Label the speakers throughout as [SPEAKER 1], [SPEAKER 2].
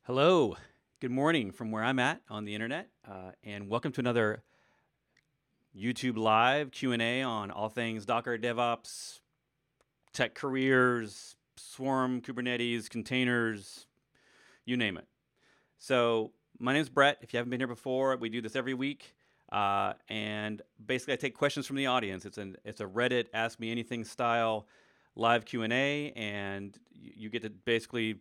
[SPEAKER 1] Hello, good morning from where I'm at on the internet, and welcome to another YouTube Live Q&A on all things Docker, DevOps, tech careers, Swarm, Kubernetes, containers, you name it. So my name's Brett. If you haven't been here before, we do this every week, and basically I take questions from the audience. It's a Reddit Ask Me Anything style live Q&A, and you get to basically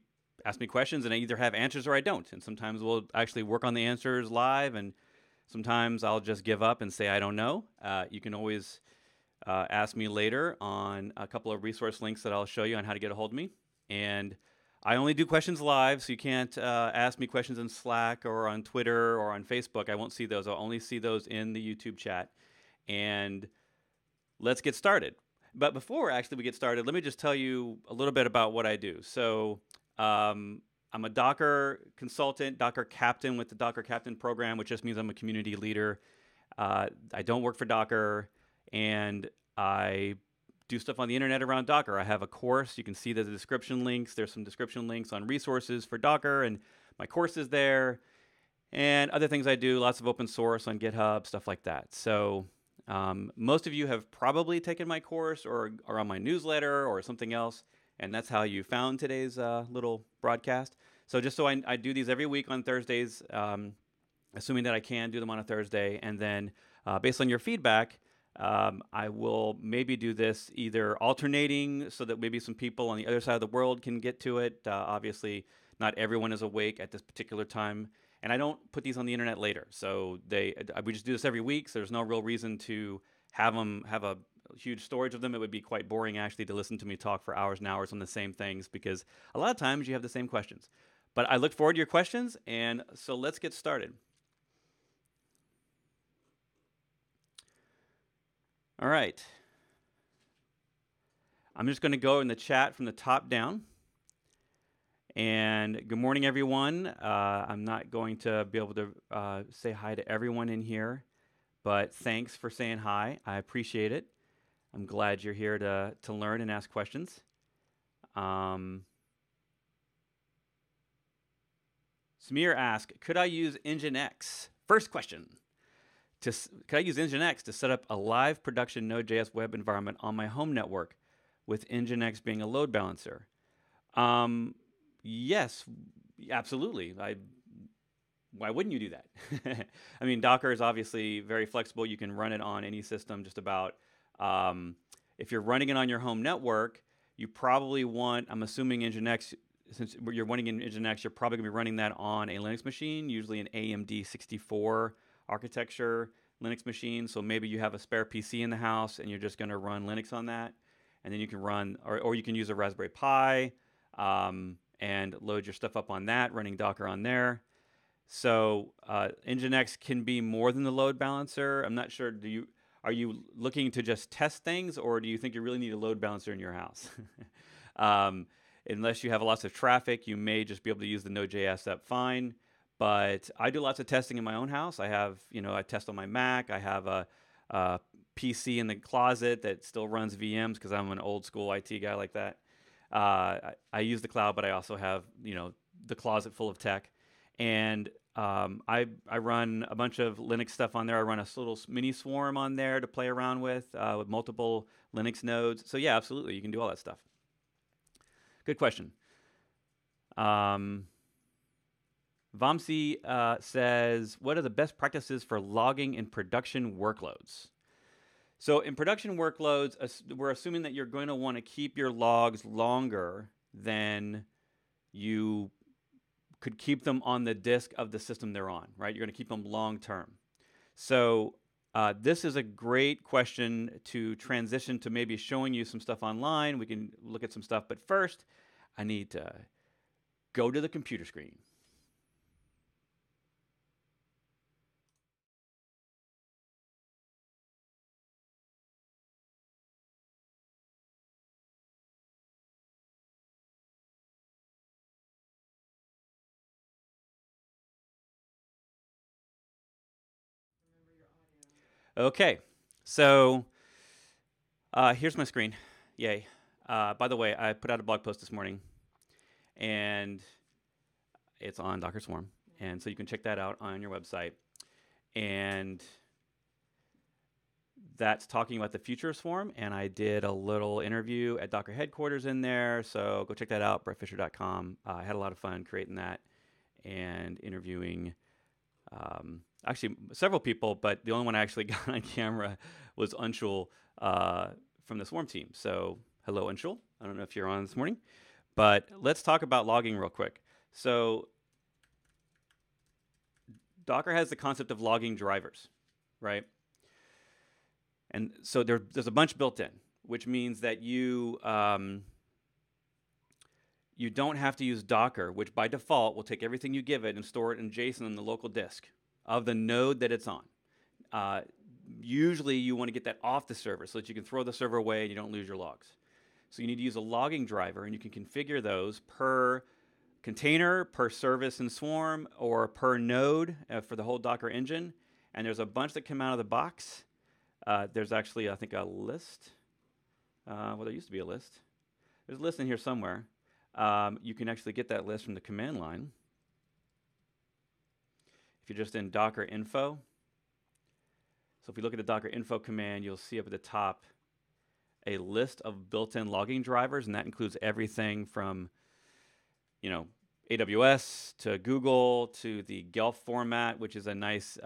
[SPEAKER 1] ask me questions, and I either have answers or I don't. And sometimes we'll actually work on the answers live, and sometimes I'll just give up and say I don't know. You can always ask me later on a couple of resource links that I'll show you on how to get a hold of me. And I only do questions live, so you can't ask me questions in Slack or on Twitter or on Facebook. I won't see those. I'll only see those in the YouTube chat. And let's get started. But before actually we get started, let me just tell you a little bit about what I do. So I'm a Docker consultant, Docker captain with the Docker Captain program, which just means I'm a community leader. I don't work for Docker, and I do stuff on the internet around Docker. I have a course. You can see the description links. There's some description links on resources for Docker, and my course is there. And other things I do, lots of open source on GitHub, stuff like that. So most of you have probably taken my course or are on my newsletter or something else. And that's how you found today's little broadcast. So just so I do these every week on Thursdays, assuming that I can do them on a Thursday. And then based on your feedback, I will maybe do this either alternating so that maybe some people on the other side of the world can get to it. Obviously, not everyone is awake at this particular time. And I don't put these on the internet later. So we just do this every week. So there's no real reason to have a huge storage of them. It would be quite boring actually to listen to me talk for hours and hours on the same things, because a lot of times you have the same questions. But I look forward to your questions, and so let's get started. All right. I'm just going to go in the chat from the top down. And good morning, everyone. I'm not going to be able to say hi to everyone in here, but thanks for saying hi. I appreciate it. I'm glad you're here to learn and ask questions. Samir asked, could I use Nginx? First question. Could I use Nginx to set up a live production Node.js web environment on my home network with Nginx being a load balancer? Yes, absolutely. Why wouldn't you do that? I mean, Docker is obviously very flexible. You can run it on any system just about. If you're running it on your home network, you probably want, I'm assuming Nginx, since you're running in Nginx, you're probably going to be running that on a Linux machine, usually an AMD 64 architecture Linux machine. So maybe you have a spare PC in the house and you're just going to run Linux on that. And then you can run, or you can use a Raspberry Pi and load your stuff up on that, running Docker on there. So Nginx can be more than the load balancer. I'm not sure, are you looking to just test things, or do you think you really need a load balancer in your house? Unless you have lots of traffic, you may just be able to use the Node.js app fine. But I do lots of testing in my own house. I have, I test on my Mac. I have a PC in the closet that still runs VMs because I'm an old school IT guy like that. I use the cloud, but I also have, the closet full of tech. And I run a bunch of Linux stuff on there. I run a little mini swarm on there to play around with multiple Linux nodes. So yeah, absolutely, you can do all that stuff. Good question. Vamsi says, what are the best practices for logging in production workloads? So in production workloads, we're assuming that you're going to want to keep your logs longer than you could keep them on the disk of the system they're on, right? You're going to keep them long term. So this is a great question to transition to maybe showing you some stuff online. We can look at some stuff, but first I need to go to the computer screen. Okay, so here's my screen. Yay. By the way, I put out a blog post this morning, and It's on Docker Swarm. And so you can check that out on your website. And that's talking about the future of Swarm. And I did a little interview at Docker headquarters in there. So go check that out, brettfisher.com. I had a lot of fun creating that and interviewing actually several people, but the only one I actually got on camera was Anshul from the Swarm team. So hello, Anshul. I don't know if you're on this morning, but let's talk about logging real quick. So Docker has the concept of logging drivers, right? And so there's a bunch built in, which means that you don't have to use Docker, which by default will take everything you give it and store it in JSON on the local disk of the node that it's on. Usually you want to get that off the server so that you can throw the server away and you don't lose your logs. So you need to use a logging driver, and you can configure those per container, per service in Swarm, or per node for the whole Docker engine. And there's a bunch that come out of the box. There's actually, I think, a list. Well, there used to be a list. There's a list in here somewhere. You can actually get that list from the command line. If you're just in Docker info. So if we look at the Docker info command, you'll see up at the top a list of built-in logging drivers, and that includes everything from, AWS to Google to the Guelph format, which is a nice,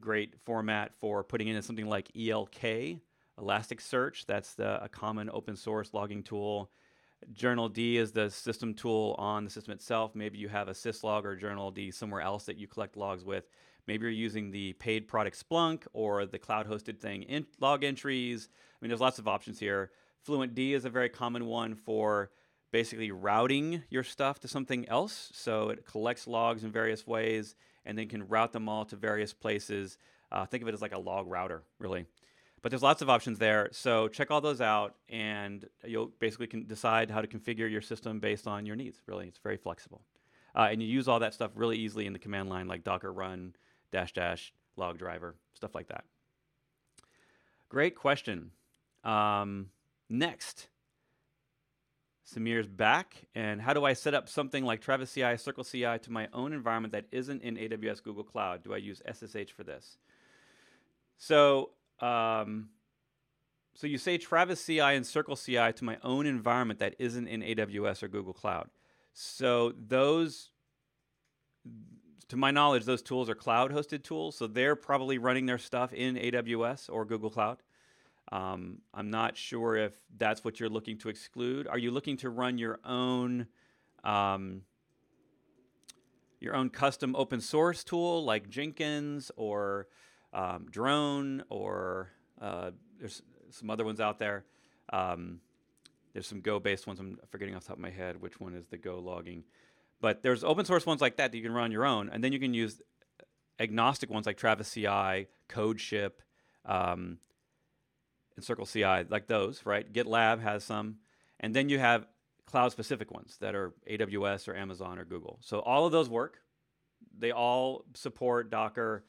[SPEAKER 1] great format for putting in something like ELK, Elasticsearch. That's a common open source logging tool. Journal D is the system tool on the system itself. Maybe you have a syslog or Journal D somewhere else that you collect logs with. Maybe you're using the paid product Splunk or the cloud-hosted thing, log entries. I mean, there's lots of options here. FluentD is a very common one for basically routing your stuff to something else. So it collects logs in various ways and then can route them all to various places. Think of it as like a log router, really. But there's lots of options there. So check all those out, and you'll basically can decide how to configure your system based on your needs, really. It's very flexible. And you use all that stuff really easily in the command line, like docker run, -- log driver, stuff like that. Great question. Next, Samir's back. And how do I set up something like Travis CI, Circle CI to my own environment that isn't in AWS Google Cloud? Do I use SSH for this? So you say Travis CI and Circle CI to my own environment that isn't in AWS or Google Cloud. So those, to my knowledge, those tools are cloud-hosted tools, so they're probably running their stuff in AWS or Google Cloud. I'm not sure if that's what you're looking to exclude. Are you looking to run your own custom open source tool like Nginx or Drone, or there's some other ones out there. There's some Go-based ones. I'm forgetting off the top of my head which one is the Go logging. But there's open source ones like that you can run on your own, and then you can use agnostic ones like Travis CI, CodeShip, and Circle CI, like those, right? GitLab has some. And then you have cloud-specific ones that are AWS or Amazon or Google. So all of those work. They all support Docker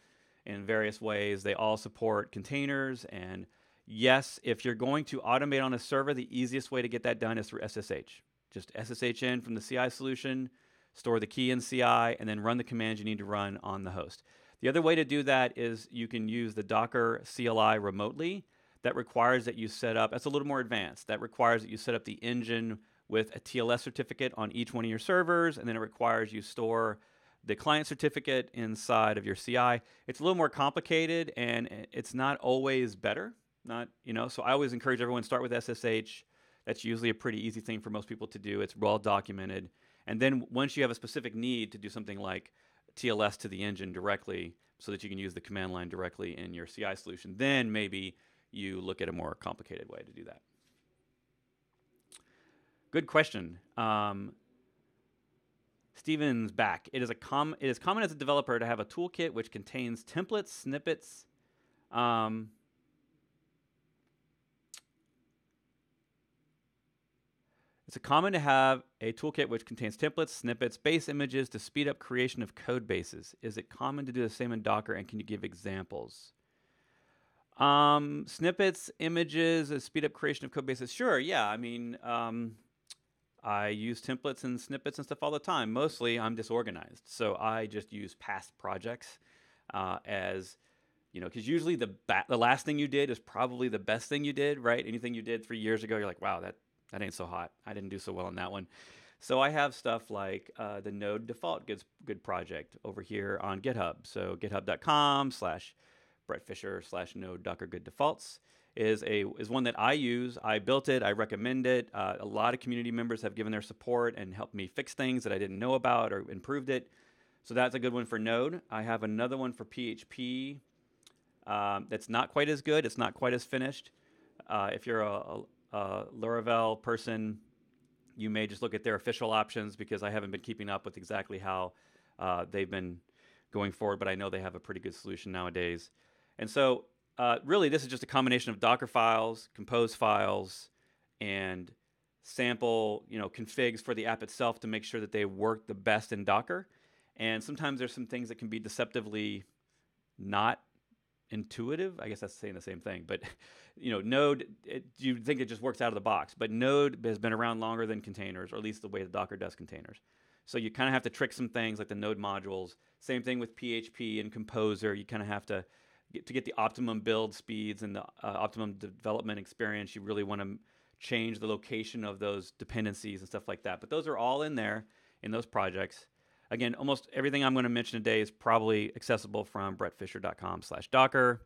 [SPEAKER 1] in various ways. They all support containers. And yes, if you're going to automate on a server, the easiest way to get that done is through SSH. Just SSH in from the CI solution, store the key in CI, and then run the commands you need to run on the host. The other way to do that is you can use the Docker CLI remotely. That requires that you set up, that's a little more advanced. That requires that you set up the engine with a TLS certificate on each one of your servers, and then it requires you store the client certificate inside of your CI. It's a little more complicated, and it's not always better. So I always encourage everyone to start with SSH. That's usually a pretty easy thing for most people to do. It's well documented. And then once you have a specific need to do something like TLS to the engine directly so that you can use the command line directly in your CI solution, then maybe you look at a more complicated way to do that. Good question. Steven's back. It is common as a developer to have a toolkit which contains templates, snippets. It's common to have a toolkit which contains templates, snippets, base images to speed up creation of code bases. Is it common to do the same in Docker, and can you give examples? Snippets, images, speed up creation of code bases. Sure, yeah. I mean, I use templates and snippets and stuff all the time. Mostly, I'm disorganized, so I just use past projects as because usually the last thing you did is probably the best thing you did, right? Anything you did 3 years ago, you're like, wow, that ain't so hot. I didn't do so well on that one. So I have stuff like the Node default good project over here on GitHub. So github.com/Brett Fisher/Node Docker good defaults is one that I use. I built it. I recommend it. A lot of community members have given their support and helped me fix things that I didn't know about or improved it. So that's a good one for Node. I have another one for PHP that's not quite as good. It's not quite as finished. If you're a Laravel person, you may just look at their official options because I haven't been keeping up with exactly how they've been going forward, but I know they have a pretty good solution nowadays. And so really this is just a combination of Docker files, compose files, and sample configs for the app itself to make sure that they work the best in Docker. And sometimes there's some things that can be deceptively not intuitive. I guess that's saying the same thing, but Node, you think it just works out of the box, but Node has been around longer than containers, or at least the way the Docker does containers. So you kind of have to trick some things like the Node modules. Same thing with PHP and Composer. You kind of have to get the optimum build speeds and the optimum development experience. You really want to change the location of those dependencies and stuff like that. But those are all in there in those projects. Again, almost everything I'm going to mention today is probably accessible from brettfisher.com/Docker.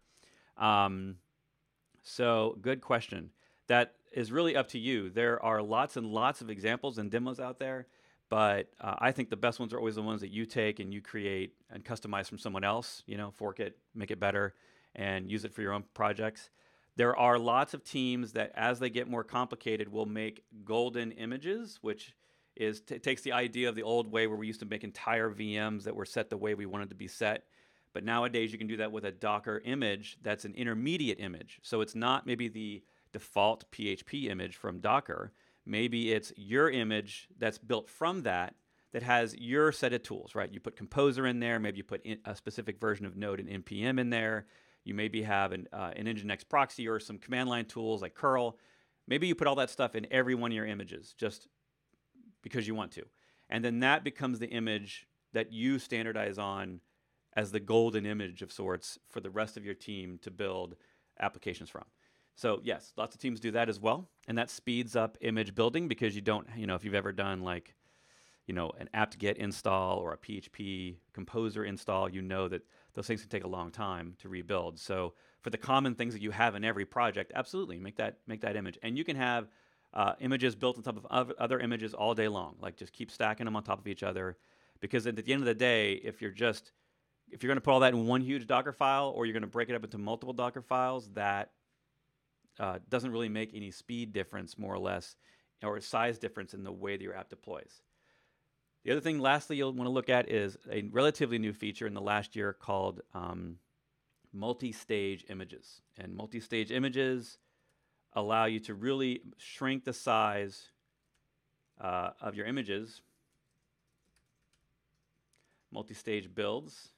[SPEAKER 1] So good question. That is really up to you. There are lots and lots of examples and demos out there, but I think the best ones are always the ones that you take and you create and customize from someone else, fork it, make it better, and use it for your own projects. There are lots of teams that, as they get more complicated, will make golden images, which takes the idea of the old way where we used to make entire VMs that were set the way we wanted to be set. But nowadays you can do that with a Docker image that's an intermediate image. So it's not maybe the default PHP image from Docker. Maybe it's your image that's built from that has your set of tools, right? You put Composer in there. Maybe you put a specific version of Node and NPM in there. You maybe have an Nginx proxy or some command line tools like curl. Maybe you put all that stuff in every one of your images just because you want to. And then that becomes the image that you standardize on as the golden image of sorts for the rest of your team to build applications from. So yes, lots of teams do that as well. And that speeds up image building because you don't, if you've ever done like, an apt-get install or a PHP Composer install, that those things can take a long time to rebuild. So for the common things that you have in every project, absolutely make that image. And you can have images built on top of other images all day long. Like just keep stacking them on top of each other, because at the end of the day, if you're going to put all that in one huge Docker file, or you're going to break it up into multiple Docker files, that doesn't really make any speed difference, more or less, or size difference in the way that your app deploys. The other thing, lastly, you'll want to look at is a relatively new feature in the last year called multistage images. And multistage images allow you to really shrink the size of your images, multi-stage builds,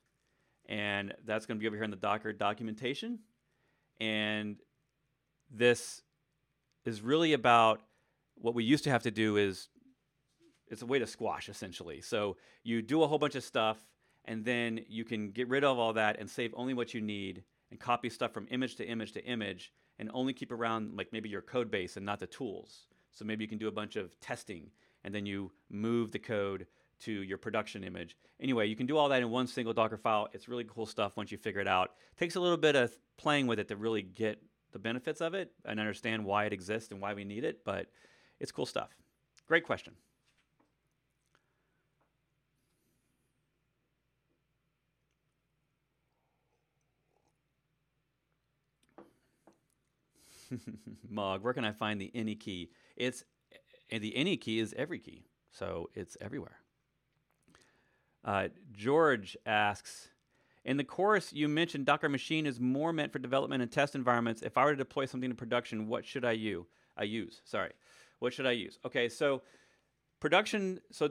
[SPEAKER 1] and that's going to be over here in the Docker documentation. And this is really about what we used to have to do is it's a way to squash, essentially. So you do a whole bunch of stuff, and then you can get rid of all that and save only what you need and copy stuff from image to image to image, and only keep around like maybe your code base and not the tools. So maybe you can do a bunch of testing, and then you move the code to your production image. Anyway, you can do all that in one single Docker file. It's really cool stuff once you figure it out. It takes a little bit of playing with it to really get the benefits of it and understand why it exists and why we need it, but it's cool stuff. Great question. Mog, where can I find the any key? The any key is every key, so it's everywhere. George asks, in the course you mentioned Docker Machine is more meant for development and test environments. If I were to deploy something to production, what should I use? What should I use? Okay, so production, so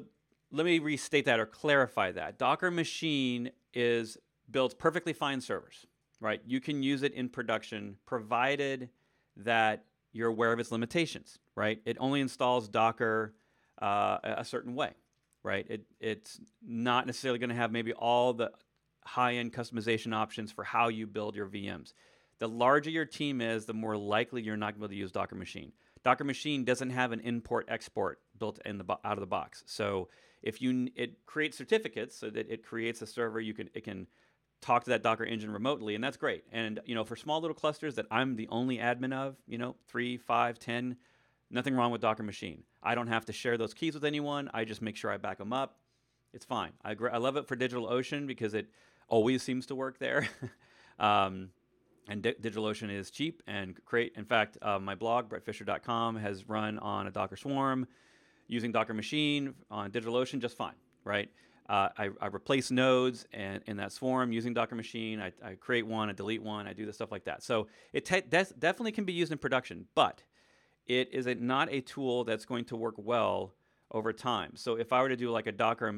[SPEAKER 1] let me restate that or clarify that. Docker Machine builds perfectly fine servers, right? You can use it in production provided that you're aware of its limitations, right? It only installs Docker a certain way, right? It's not necessarily going to have maybe all the high-end customization options for how you build your VMs. The larger your team is, the more likely you're not going to be able to use Docker Machine. Docker Machine doesn't have an import-export built in out of the box. So if it creates certificates so that it creates a server, it can talk to that Docker engine remotely, and that's great. And for small little clusters that I'm the only admin of, 3, 5, 10, nothing wrong with Docker Machine. I don't have to share those keys with anyone. I just make sure I back them up. It's fine. I love it for DigitalOcean because it always seems to work there. And DigitalOcean is cheap and great. In fact, my blog, brettfisher.com, has run on a Docker Swarm using Docker Machine on DigitalOcean just fine, right? I replace nodes in that swarm using Docker Machine. I create one, I delete one, I do the stuff like that. So it definitely can be used in production, but it is not a tool that's going to work well over time. So if I were to do like a Docker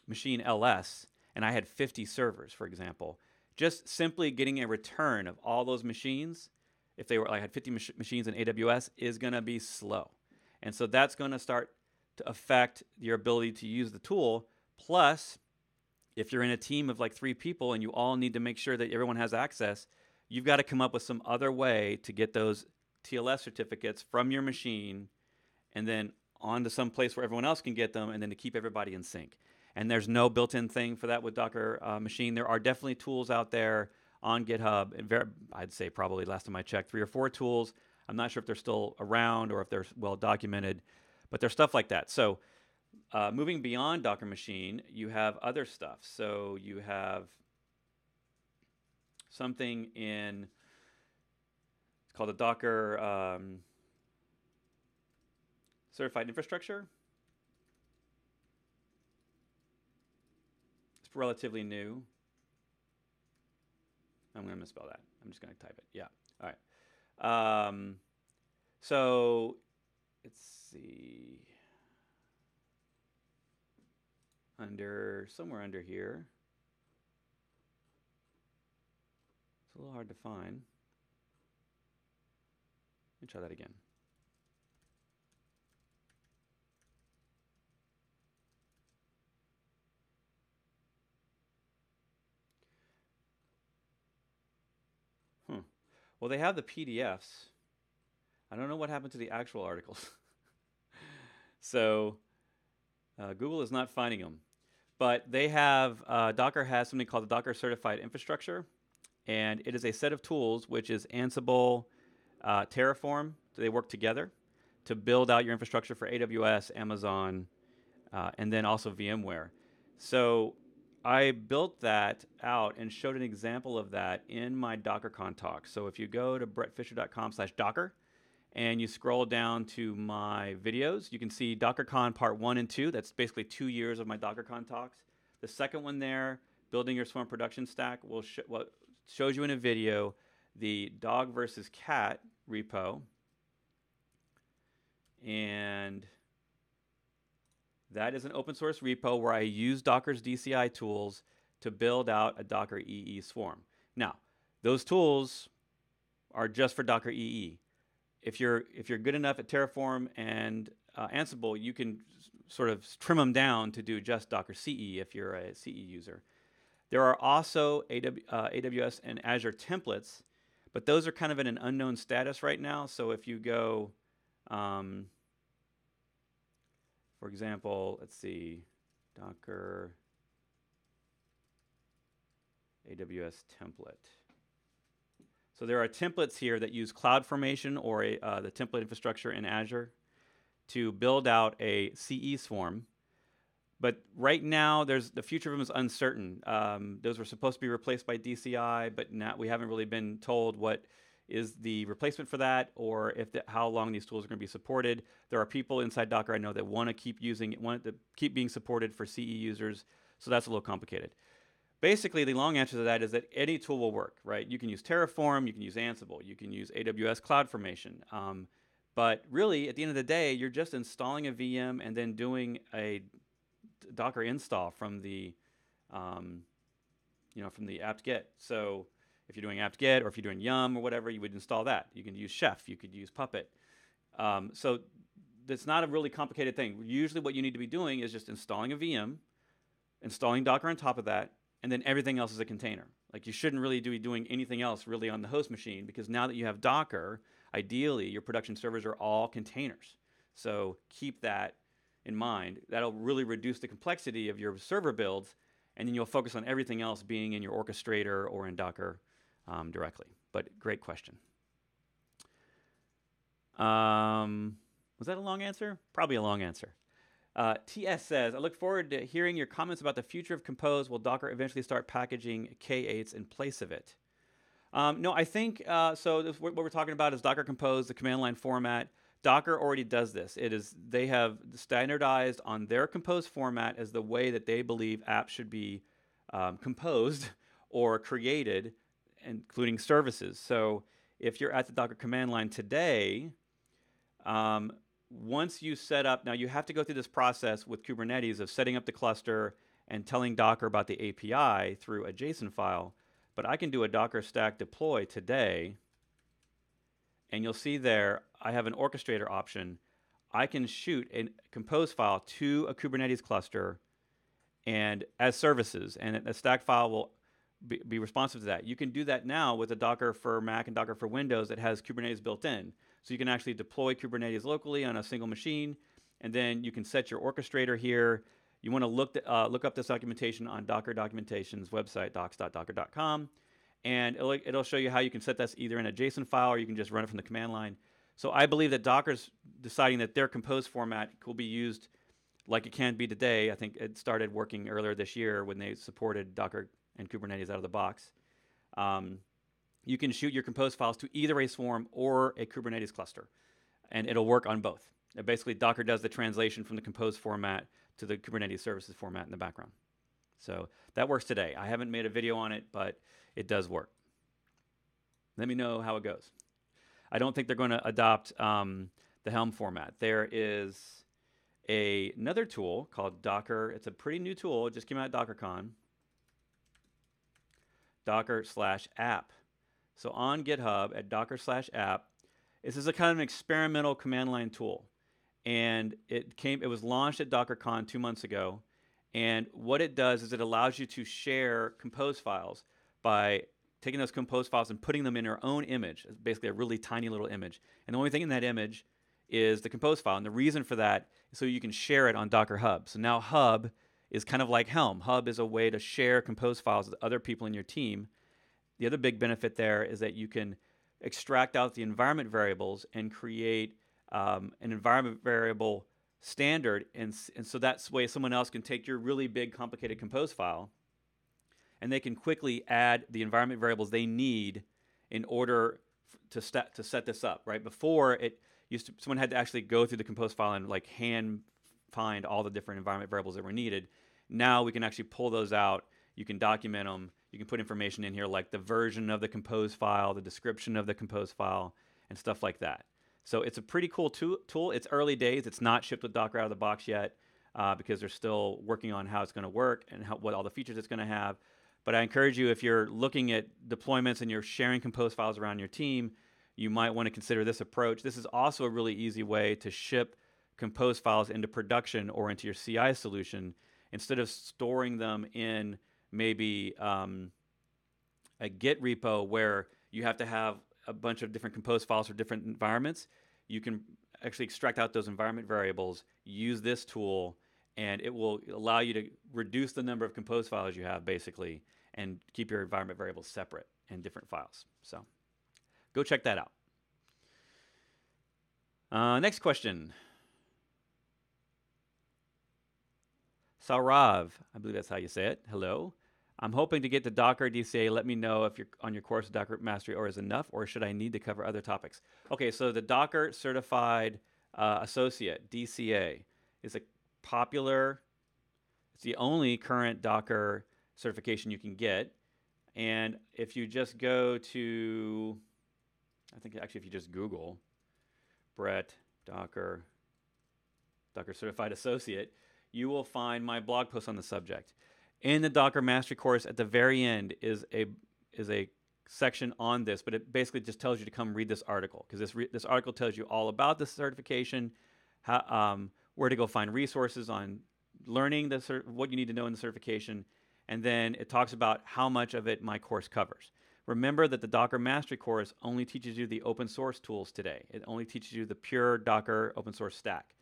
[SPEAKER 1] Machine LS, and I had 50 servers, for example, just simply getting a return of all those machines, if they were like had 50 machines in AWS, is going to be slow. And so that's going to start to affect your ability to use the tool. Plus, if you're in a team of like 3 people and you all need to make sure that everyone has access, you've got to come up with some other way to get those TLS certificates from your machine and then onto some place where everyone else can get them, and then to keep everybody in sync. And there's no built-in thing for that with Docker Machine. There are definitely tools out there on GitHub. And I'd say probably last time I checked, 3 or 4 tools. I'm not sure if they're still around or if they're well documented, but there's stuff like that. So moving beyond Docker Machine, you have other stuff. So you have something it's called a Docker Certified Infrastructure. Relatively new. I'm going to misspell that. I'm just going to type it. Yeah. All right. So let's see. Somewhere under here. It's a little hard to find. Let me try that again. Well, they have the PDFs. I don't know what happened to the actual articles. So Google is not finding them. But they have, Docker has something called the Docker Certified Infrastructure. And it is a set of tools, which is Ansible, Terraform. So they work together to build out your infrastructure for AWS, Amazon, and then also VMware. So I built that out and showed an example of that in my DockerCon talk. So if you go to brettfisher.com/docker and you scroll down to my videos, you can see DockerCon part 1 and 2. That's basically 2 years of my DockerCon talks. The second one there, building your Swarm production stack, shows you in a video the dog versus cat repo. And that is an open source repo where I use Docker's DCI tools to build out a Docker EE swarm. Now, those tools are just for Docker EE. If you're good enough at Terraform and Ansible, you can sort of trim them down to do just Docker CE if you're a CE user. There are also AWS and Azure templates, but those are kind of in an unknown status right now. So if you go, for example, let's see, Docker AWS template. So there are templates here that use CloudFormation or the template infrastructure in Azure to build out a CE swarm. But right now, the future of them is uncertain. Those were supposed to be replaced by DCI, but now we haven't really been told what is the replacement for that, or how long these tools are going to be supported. There are people inside Docker I know that want to keep being supported for CE users, so that's a little complicated. Basically, the long answer to that is that any tool will work, right? You can use Terraform, you can use Ansible, you can use AWS CloudFormation. But really, at the end of the day, you're just installing a VM and then doing a Docker install from the apt-get. So if you're doing apt-get or if you're doing yum or whatever, you would install that. You can use Chef, you could use Puppet. So that's not a really complicated thing. Usually what you need to be doing is just installing a VM, installing Docker on top of that, and then everything else is a container. Like you shouldn't really be doing anything else really on the host machine, because now that you have Docker, ideally your production servers are all containers. So keep that in mind. That'll really reduce the complexity of your server builds, and then you'll focus on everything else being in your orchestrator or in Docker directly. But great question. Was that a long answer? Probably a long answer. TS says, I look forward to hearing your comments about the future of Compose. Will Docker eventually start packaging K8s in place of it? No, I think, what we're talking about is Docker Compose, the command line format. Docker already does this. They have standardized on their Compose format as the way that they believe apps should be composed or created, including services. So if you're at the Docker command line today, once you set up, now you have to go through this process with Kubernetes of setting up the cluster and telling Docker about the API through a JSON file. But I can do a Docker stack deploy today, and you'll see there I have an orchestrator option. I can shoot a compose file to a Kubernetes cluster and as services, and a stack file will be responsive to that. You can do that now with a Docker for Mac and Docker for Windows that has Kubernetes built in. So you can actually deploy Kubernetes locally on a single machine, and then you can set your orchestrator here. You want to look up this documentation on Docker Documentation's website, docs.docker.com, and it'll show you how you can set this either in a JSON file or you can just run it from the command line. So I believe that Docker's deciding that their compose format will be used like it can be today. I think it started working earlier this year when they supported Docker and Kubernetes out of the box. You can shoot your compose files to either a Swarm or a Kubernetes cluster, and it'll work on both. Basically, Docker does the translation from the compose format to the Kubernetes services format in the background. So that works today. I haven't made a video on it, but it does work. Let me know how it goes. I don't think they're going to adopt the Helm format. There is another tool called Docker. It's a pretty new tool. It just came out at DockerCon. Docker/app. So on GitHub at Docker/app, this is a kind of an experimental command line tool. And it was launched at DockerCon 2 months ago. And what it does is it allows you to share compose files by taking those compose files and putting them in your own image. It's basically a really tiny little image. And the only thing in that image is the compose file. And the reason for that is so you can share it on Docker Hub. So now Hub is kind of like Helm. Hub is a way to share compose files with other people in your team. The other big benefit there is that you can extract out the environment variables and create an environment variable standard, and so that way someone else can take your really big complicated compose file and they can quickly add the environment variables they need in order to set this up. Right before, someone had to actually go through the compose file and like hand find all the different environment variables that were needed. Now we can actually pull those out. You can document them. You can put information in here like the version of the compose file, the description of the compose file, and stuff like that. So it's a pretty cool tool. It's early days. It's not shipped with Docker out of the box yet because they're still working on how it's going to work and what all the features it's going to have. But I encourage you, if you're looking at deployments and you're sharing compose files around your team, you might want to consider this approach. This is also a really easy way to ship compose files into production or into your CI solution instead of storing them in maybe a Git repo where you have to have a bunch of different compose files for different environments. You can actually extract out those environment variables, use this tool, and it will allow you to reduce the number of compose files you have, basically, and keep your environment variables separate in different files. So go check that out. Next question. Saurav, I believe that's how you say it. Hello. I'm hoping to get to Docker DCA. Let me know if you're on your course Docker Mastery or is enough, or should I need to cover other topics? Okay, so the Docker Certified Associate, DCA, is a popular, it's the only current Docker certification you can get. And if you just go to, I think actually if you just Google Brett Docker Certified Associate, you will find my blog post on the subject. In the Docker Mastery course, at the very end is a section on this, but it basically just tells you to come read this article, because this article tells you all about the certification, how, where to go find resources on learning what you need to know in the certification, and then it talks about how much of it my course covers. Remember that the Docker Mastery course only teaches you the open source tools today. It only teaches you the pure Docker open source stack.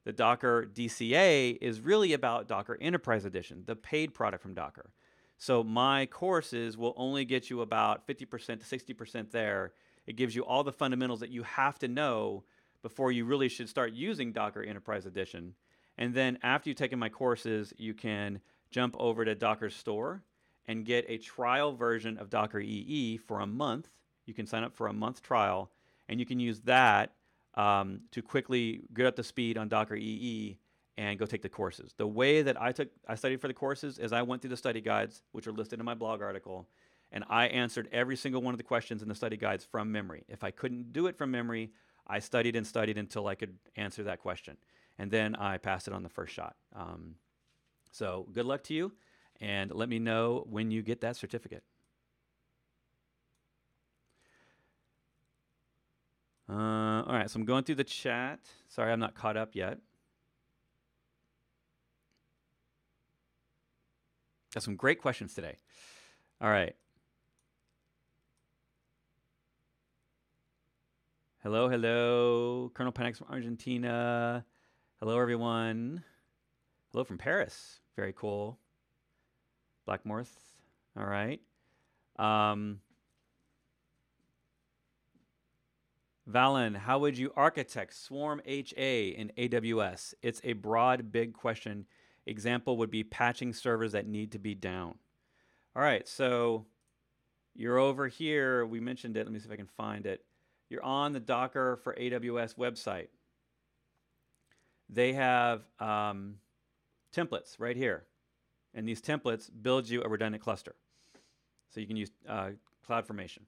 [SPEAKER 1] The Docker DCA is really about Docker Enterprise Edition, the paid product from Docker. So my courses will only get you about 50% to 60% there. It gives you all the fundamentals that you have to know before you really should start using Docker Enterprise Edition. And then after you've taken my courses, you can jump over to Docker Store and get a trial version of Docker EE for a month. You can sign up for a month trial, and you can use that to quickly get up to speed on Docker EE and go take the courses. The way that I studied for the courses is I went through the study guides, which are listed in my blog article, and I answered every single one of the questions in the study guides from memory. If I couldn't do it from memory, I studied and studied until I could answer that question. And then I passed it on the first shot. So good luck to you, and let me know when you get that certificate. All right, so I'm going through the chat. Sorry, I'm not caught up yet. Got some great questions today. All right. Hello, hello. Colonel Panics from Argentina. Hello, everyone. Hello from Paris. Very cool. Blackmorth. All right. Valen, how would you architect Swarm HA in AWS? It's a broad, big question. Example would be patching servers that need to be down. All right, so you're over here. We mentioned it. Let me see if I can find it. You're on the Docker for AWS website. They have templates right here. And these templates build you a redundant cluster. So you can use CloudFormation.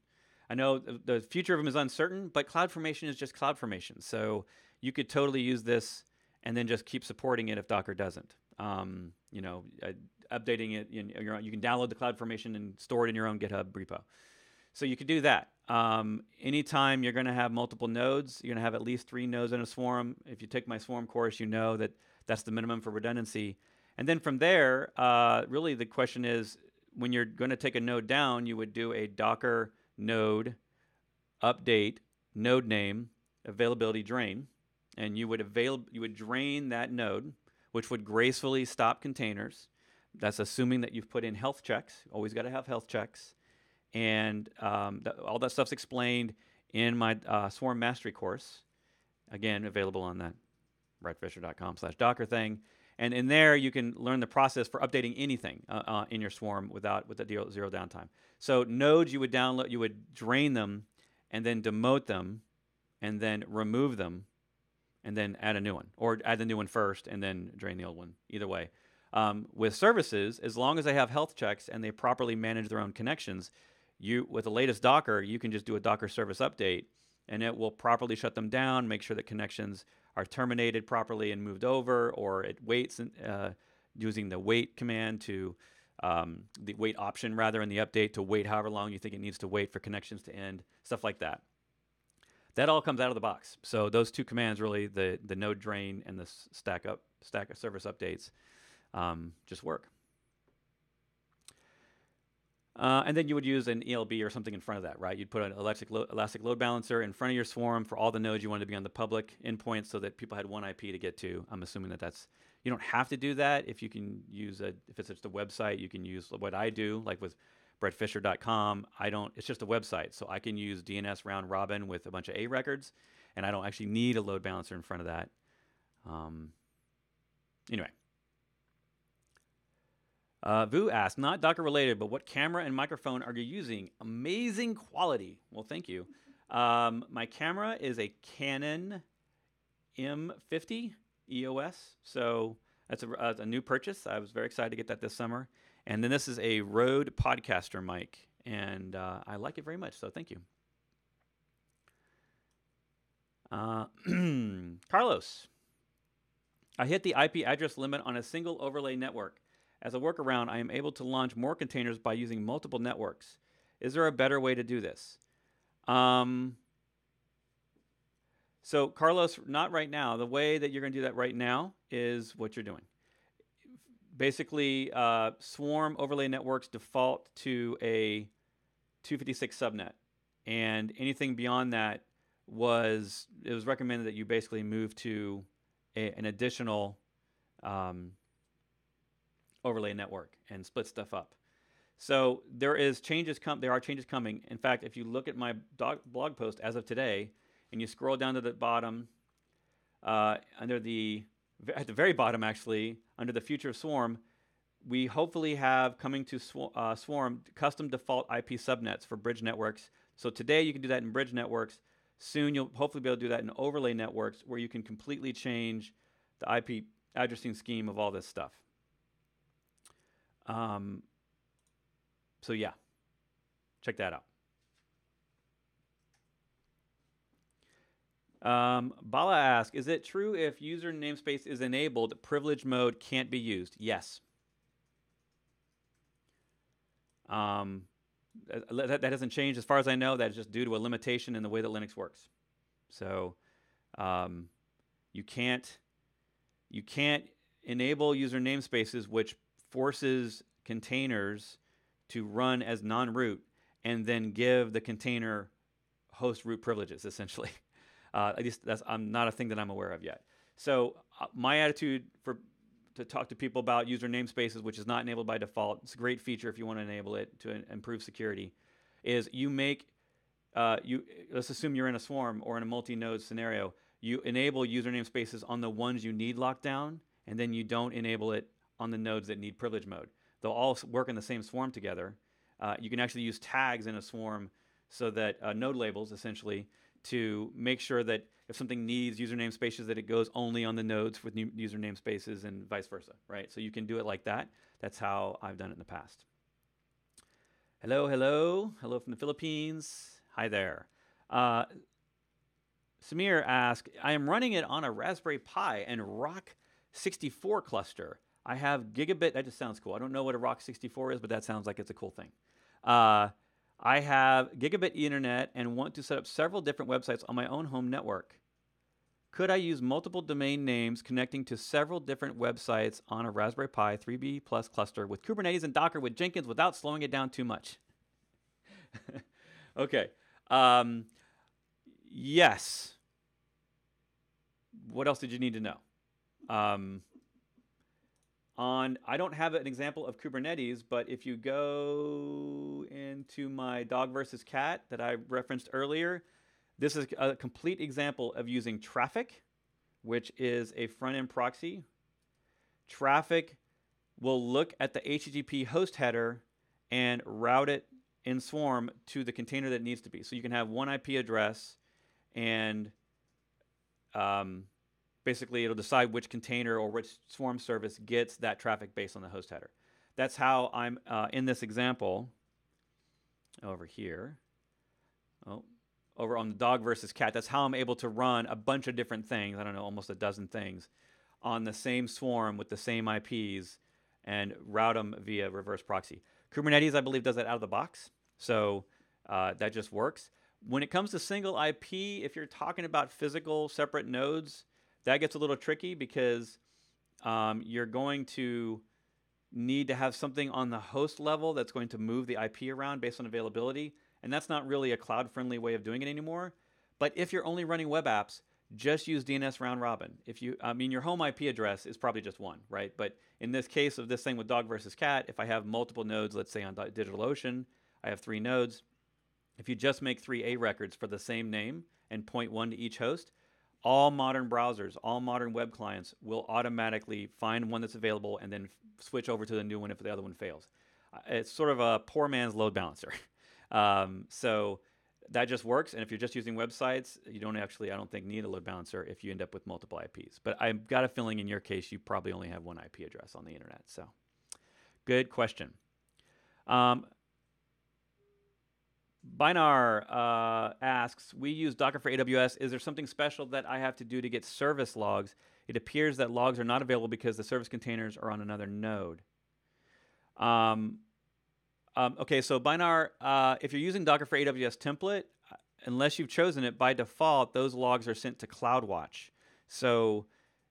[SPEAKER 1] I know the future of them is uncertain, but CloudFormation is just CloudFormation. So you could totally use this and then just keep supporting it if Docker doesn't. Updating it, you can download the CloudFormation and store it in your own GitHub repo. So you could do that. Anytime you're going to have multiple nodes, you're going to have at least 3 nodes in a swarm. If you take my swarm course, you know that that's the minimum for redundancy. And then from there, really the question is, when you're going to take a node down, you would do a Docker node update node name availability drain, and you would drain that node, which would gracefully stop containers. That's assuming that you've put in health checks. Always got to have health checks, and all that stuff's explained in my Swarm Mastery course. Again, available on that brettfisher.com/Docker thing. And in there, you can learn the process for updating anything in your swarm with the zero downtime. So nodes you would download, you would drain them, and then demote them, and then remove them, and then add a new one, or add the new one first and then drain the old one. Either way, with services, as long as they have health checks and they properly manage their own connections, with the latest Docker, you can just do a Docker service update, and it will properly shut them down, make sure that connections are terminated properly and moved over, or it waits using the wait command to the wait option rather in the update to wait however long you think it needs to wait for connections to end, stuff like that. That all comes out of the box. So those 2 commands, really, the node drain and the stack of service updates, just work. And then you would use an ELB or something in front of that, right? You'd put an elastic load balancer in front of your swarm for all the nodes you wanted to be on the public endpoint so that people had one IP to get to. I'm assuming that's, you don't have to do that. If you can use if it's just a website, you can use what I do, like with brettfisher.com. It's just a website, so I can use DNS round robin with a bunch of A records, and I don't actually need a load balancer in front of that. Anyway. Vu asked, not Docker related, but what camera and microphone are you using? Amazing quality. Well, thank you. My camera is a Canon M50 EOS, so that's a new purchase. I was very excited to get that this summer. And then this is a Rode Podcaster mic, and I like it very much, so thank you. Carlos, I hit the IP address limit on a single overlay network. As a workaround, I am able to launch more containers by using multiple networks. Is there a better way to do this? So Carlos, not right now. The way that you're going to do that right now is what you're doing. Basically, Swarm overlay networks default to a 256 subnet, and anything beyond that was recommended that you basically move to an additional overlay network and split stuff up. So there are changes coming. In fact, if you look at my blog post as of today, and you scroll down to the bottom, at the very bottom actually, under the future of Swarm, we hopefully have coming to Swarm custom default IP subnets for bridge networks. So today you can do that in bridge networks. Soon you'll hopefully be able to do that in overlay networks, where you can completely change the IP addressing scheme of all this stuff. So yeah, check that out. Bala asks, is it true if user namespace is enabled, privilege mode can't be used? Yes. That hasn't changed. As far as I know, that is just due to a limitation in the way that Linux works. So you can't enable user namespaces, which forces containers to run as non-root and then give the container host root privileges, essentially. At least that's not a thing that I'm aware of yet. So my attitude to talk to people about user namespaces, which is not enabled by default, it's a great feature if you want to enable it to improve security, is you make, let's assume you're in a swarm or in a multi-node scenario, you enable user namespaces on the ones you need locked down, and then you don't enable it on the nodes that need privilege mode. They'll all work in the same swarm together. You can actually use tags in a swarm so that node labels, essentially, to make sure that if something needs user namespaces, that it goes only on the nodes with user namespaces and vice versa, right? So you can do it like that. That's how I've done it in the past. Hello, hello. Hello from the Philippines. Hi there. Samir asked, I am running it on a Raspberry Pi and Rock 64 cluster. I have gigabit, that just sounds cool. I don't know what a Rock 64 is, but that sounds like it's a cool thing. I have gigabit Ethernet and want to set up several different websites on my own home network. Could I use multiple domain names connecting to several different websites on a Raspberry Pi 3B plus cluster with Kubernetes and Docker with Jenkins without slowing it down too much? Okay. Yes. What else did you need to know? I don't have an example of Kubernetes, but if you go into my dog versus cat that I referenced earlier, this is a complete example of using Traffic, which is a front-end proxy. Traffic will look at the HTTP host header and route it in Swarm to the container that needs to be. So you can have one IP address, and basically it'll decide which container or which Swarm service gets that traffic based on the host header. That's how I'm, in this example, over here, over on the dog versus cat, that's how I'm able to run a bunch of different things, I don't know, almost a dozen things, on the same Swarm with the same IPs and route them via reverse proxy. Kubernetes, I believe, does that out of the box, so that just works. When it comes to single IP, if you're talking about physical separate nodes, that gets a little tricky because you're going to need to have something on the host level that's going to move the IP around based on availability, and that's not really a cloud-friendly way of doing it anymore. But if you're only running web apps, just use DNS round robin. Your home IP address is probably just one, right? But in this case of this thing with dog versus cat, if I have multiple nodes, let's say on DigitalOcean, I have 3 nodes. If you just make 3 A records for the same name and point 1 to each host, all modern browsers, all modern web clients will automatically find one that's available and then switch over to the new one if the other one fails. It's sort of a poor man's load balancer. So that just works. And if you're just using websites, you don't actually, I don't think, need a load balancer if you end up with multiple IPs. But I've got a feeling in your case, you probably only have one IP address on the internet. So good question. Binar asks, we use Docker for AWS. Is there something special that I have to do to get service logs? It appears that logs are not available because the service containers are on another node. Okay, so Binar, if you're using Docker for AWS template, unless you've chosen it, by default, those logs are sent to CloudWatch. So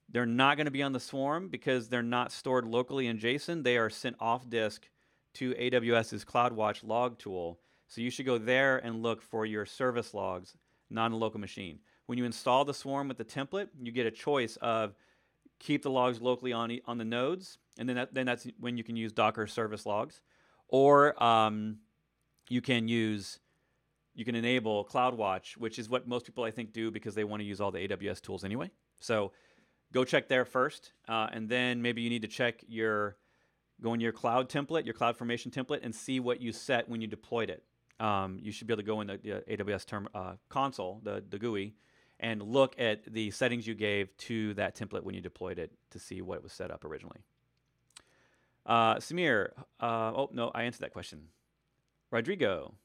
[SPEAKER 1] they're not going to be on the Swarm because they're not stored locally in JSON. They are sent off disk to AWS's CloudWatch log tool. So you should go there and look for your service logs, not on a local machine. When you install the Swarm with the template, you get a choice of keep the logs locally on the nodes, and then that's when you can use Docker service logs, or you can enable CloudWatch, which is what most people I think do because they want to use all the AWS tools anyway. So go check there first, and then maybe you need to go in your cloud template, your CloudFormation template, and see what you set when you deployed it. You should be able to go in the AWS console, the GUI, and look at the settings you gave to that template when you deployed it to see what it was set up originally. Samir, oh no, I answered that question. Rodrigo.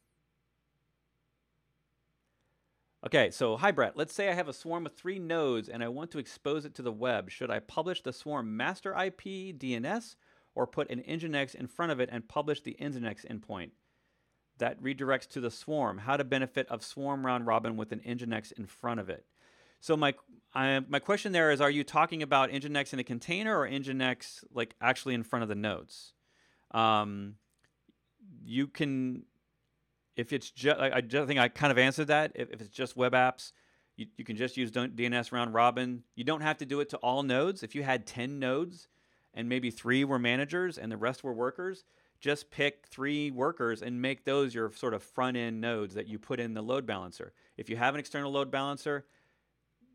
[SPEAKER 1] Okay, so hi Brett. Let's say I have a swarm of 3 nodes and I want to expose it to the web. Should I publish the swarm master IP DNS or put an Nginx in front of it and publish the Nginx endpoint? That redirects to the swarm. How to benefit of swarm round robin with an Nginx in front of it. So my question there is, are you talking about Nginx in a container or Nginx like actually in front of the nodes? You can, if it's just, I think I kind of answered that. If it's just web apps, you can just use DNS round robin. You don't have to do it to all nodes. If you had 10 nodes and maybe 3 were managers and the rest were workers, just pick 3 workers and make those your sort of front-end nodes that you put in the load balancer. If you have an external load balancer,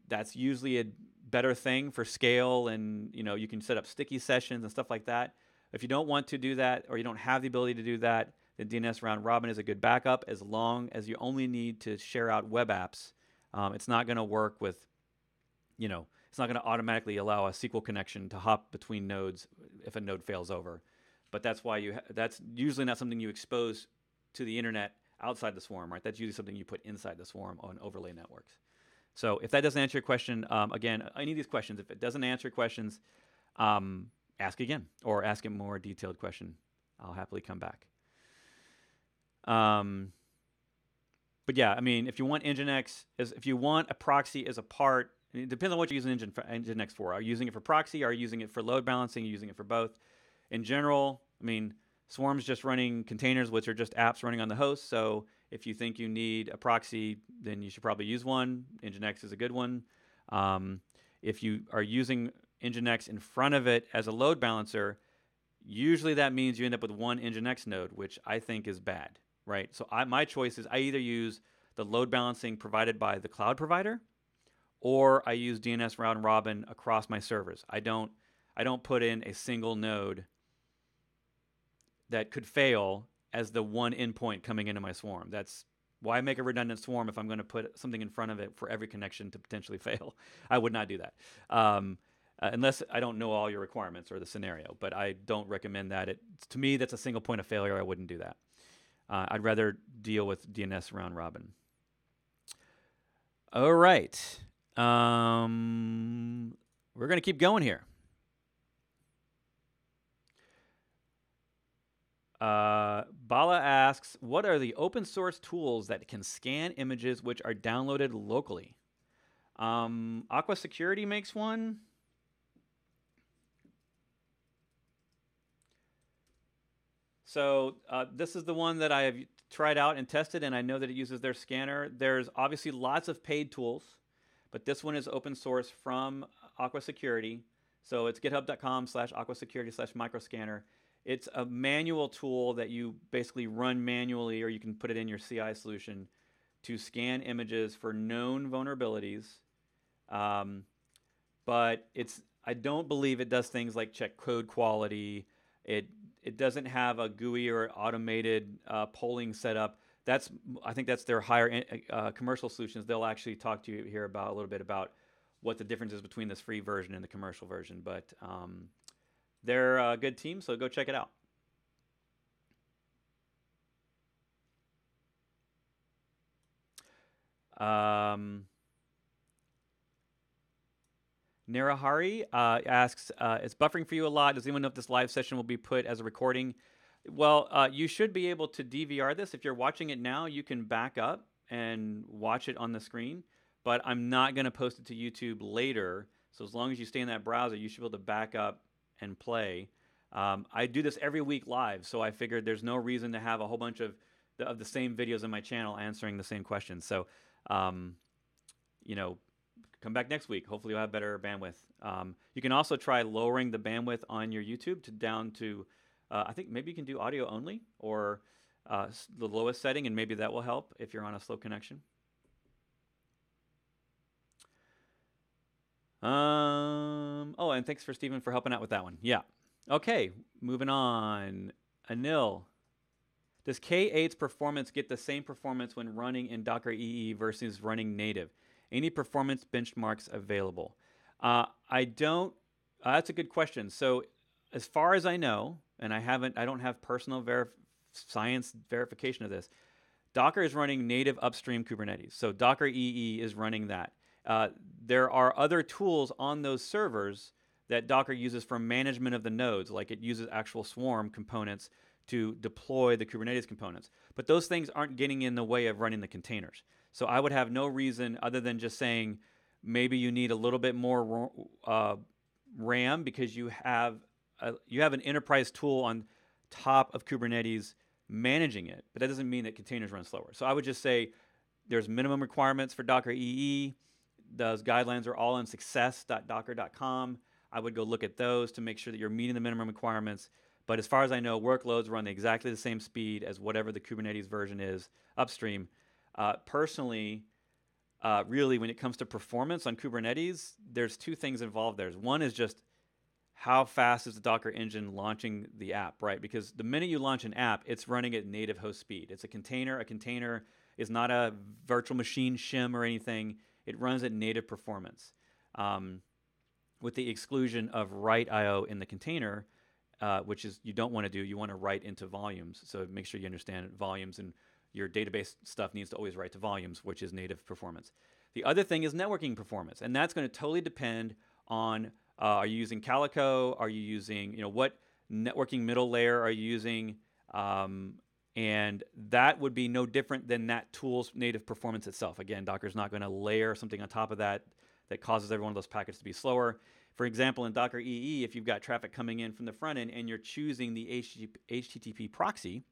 [SPEAKER 1] that's usually a better thing for scale, and you can set up sticky sessions and stuff like that. If you don't want to do that, or you don't have the ability to do that, then DNS round robin is a good backup as long as you only need to share out web apps. It's not going to work with, it's not going to automatically allow a SQL connection to hop between nodes if a node fails over. But that's why that's usually not something you expose to the internet outside the swarm, right? That's usually something you put inside the swarm on overlay networks. So if that doesn't answer your question, again, any of these questions, if it doesn't answer questions, ask again or ask a more detailed question. I'll happily come back. But yeah, I mean, if you want Nginx, if you want a proxy as a part, it depends on what you're using Nginx for. Are you using it for proxy? Are you using it for load balancing? Are you using it for both? In general, I mean, Swarm's just running containers, which are just apps running on the host. So if you think you need a proxy, then you should probably use one. Nginx is a good one. If you are using Nginx in front of it as a load balancer, usually that means you end up with one Nginx node, which I think is bad, right? So my choice is I either use the load balancing provided by the cloud provider, or I use DNS round robin across my servers. I don't put in a single node that could fail as the one endpoint coming into my swarm. That's why make a redundant swarm if I'm going to put something in front of it for every connection to potentially fail. I would not do that. Unless I don't know all your requirements or the scenario, but I don't recommend that. To me, that's a single point of failure. I wouldn't do that. I'd rather deal with DNS round robin. All right. We're going to keep going here. Bala asks, what are the open source tools that can scan images which are downloaded locally? Aqua Security makes one. So this is the one that I have tried out and tested, and I know that it uses their scanner. There's obviously lots of paid tools, but this one is open source from Aqua Security. So it's github.com/aquasecurity/microscanner. It's a manual tool that you basically run manually, or you can put it in your CI solution to scan images for known vulnerabilities. But I don't believe it does things like check code quality. It doesn't have a GUI or automated polling setup. I think that's their higher commercial solutions. They'll actually talk to you here a little bit about what the difference is between this free version and the commercial version. But they're a good team, so go check it out. Narahari asks, it's buffering for you a lot. Does anyone know if this live session will be put as a recording? Well, you should be able to DVR this. If you're watching it now, you can back up and watch it on the screen. But I'm not going to post it to YouTube later. So as long as you stay in that browser, you should be able to back up and play. I do this every week live, so I figured there's no reason to have a whole bunch of the same videos on my channel answering the same questions. So, um, you know, come back next week. Hopefully, you'll have better bandwidth. You can also try lowering the bandwidth on your YouTube to down to, I think maybe you can do audio only or the lowest setting, and maybe that will help if you're on a slow connection. Oh, and thanks for Stephen for helping out with that one. Yeah. Okay, moving on. Anil, does K8's performance get the same performance when running in Docker EE versus running native? Any performance benchmarks available? I don't. That's a good question. So, as far as I know, and I don't have personal science verification of this. Docker is running native upstream Kubernetes. So Docker EE is running that. There are other tools on those servers that Docker uses for management of the nodes, like it uses actual Swarm components to deploy the Kubernetes components. But those things aren't getting in the way of running the containers. So I would have no reason other than just saying maybe you need a little bit more RAM because you have an enterprise tool on top of Kubernetes managing it, but that doesn't mean that containers run slower. So I would just say there's minimum requirements for Docker EE. Those guidelines are all on success.docker.com. I would go look at those to make sure that you're meeting the minimum requirements. But as far as I know, workloads run exactly the same speed as whatever the Kubernetes version is upstream. Personally, really, when it comes to performance on Kubernetes, there's two things involved there. One is just how fast is the Docker engine launching the app, right? Because the minute you launch an app, it's running at native host speed. It's a container. A container is not a virtual machine shim or anything. It runs at native performance, with the exclusion of write IO in the container, which is you don't want to do. You want to write into volumes. So make sure you understand volumes, and your database stuff needs to always write to volumes, which is native performance. The other thing is networking performance, and that's going to totally depend on are you using Calico? Are you using, what networking middle layer are you using? And that would be no different than that tool's native performance itself. Again, Docker's not going to layer something on top of that that causes every one of those packets to be slower. For example, in Docker EE, if you've got traffic coming in from the front end and you're choosing the HTTP proxy,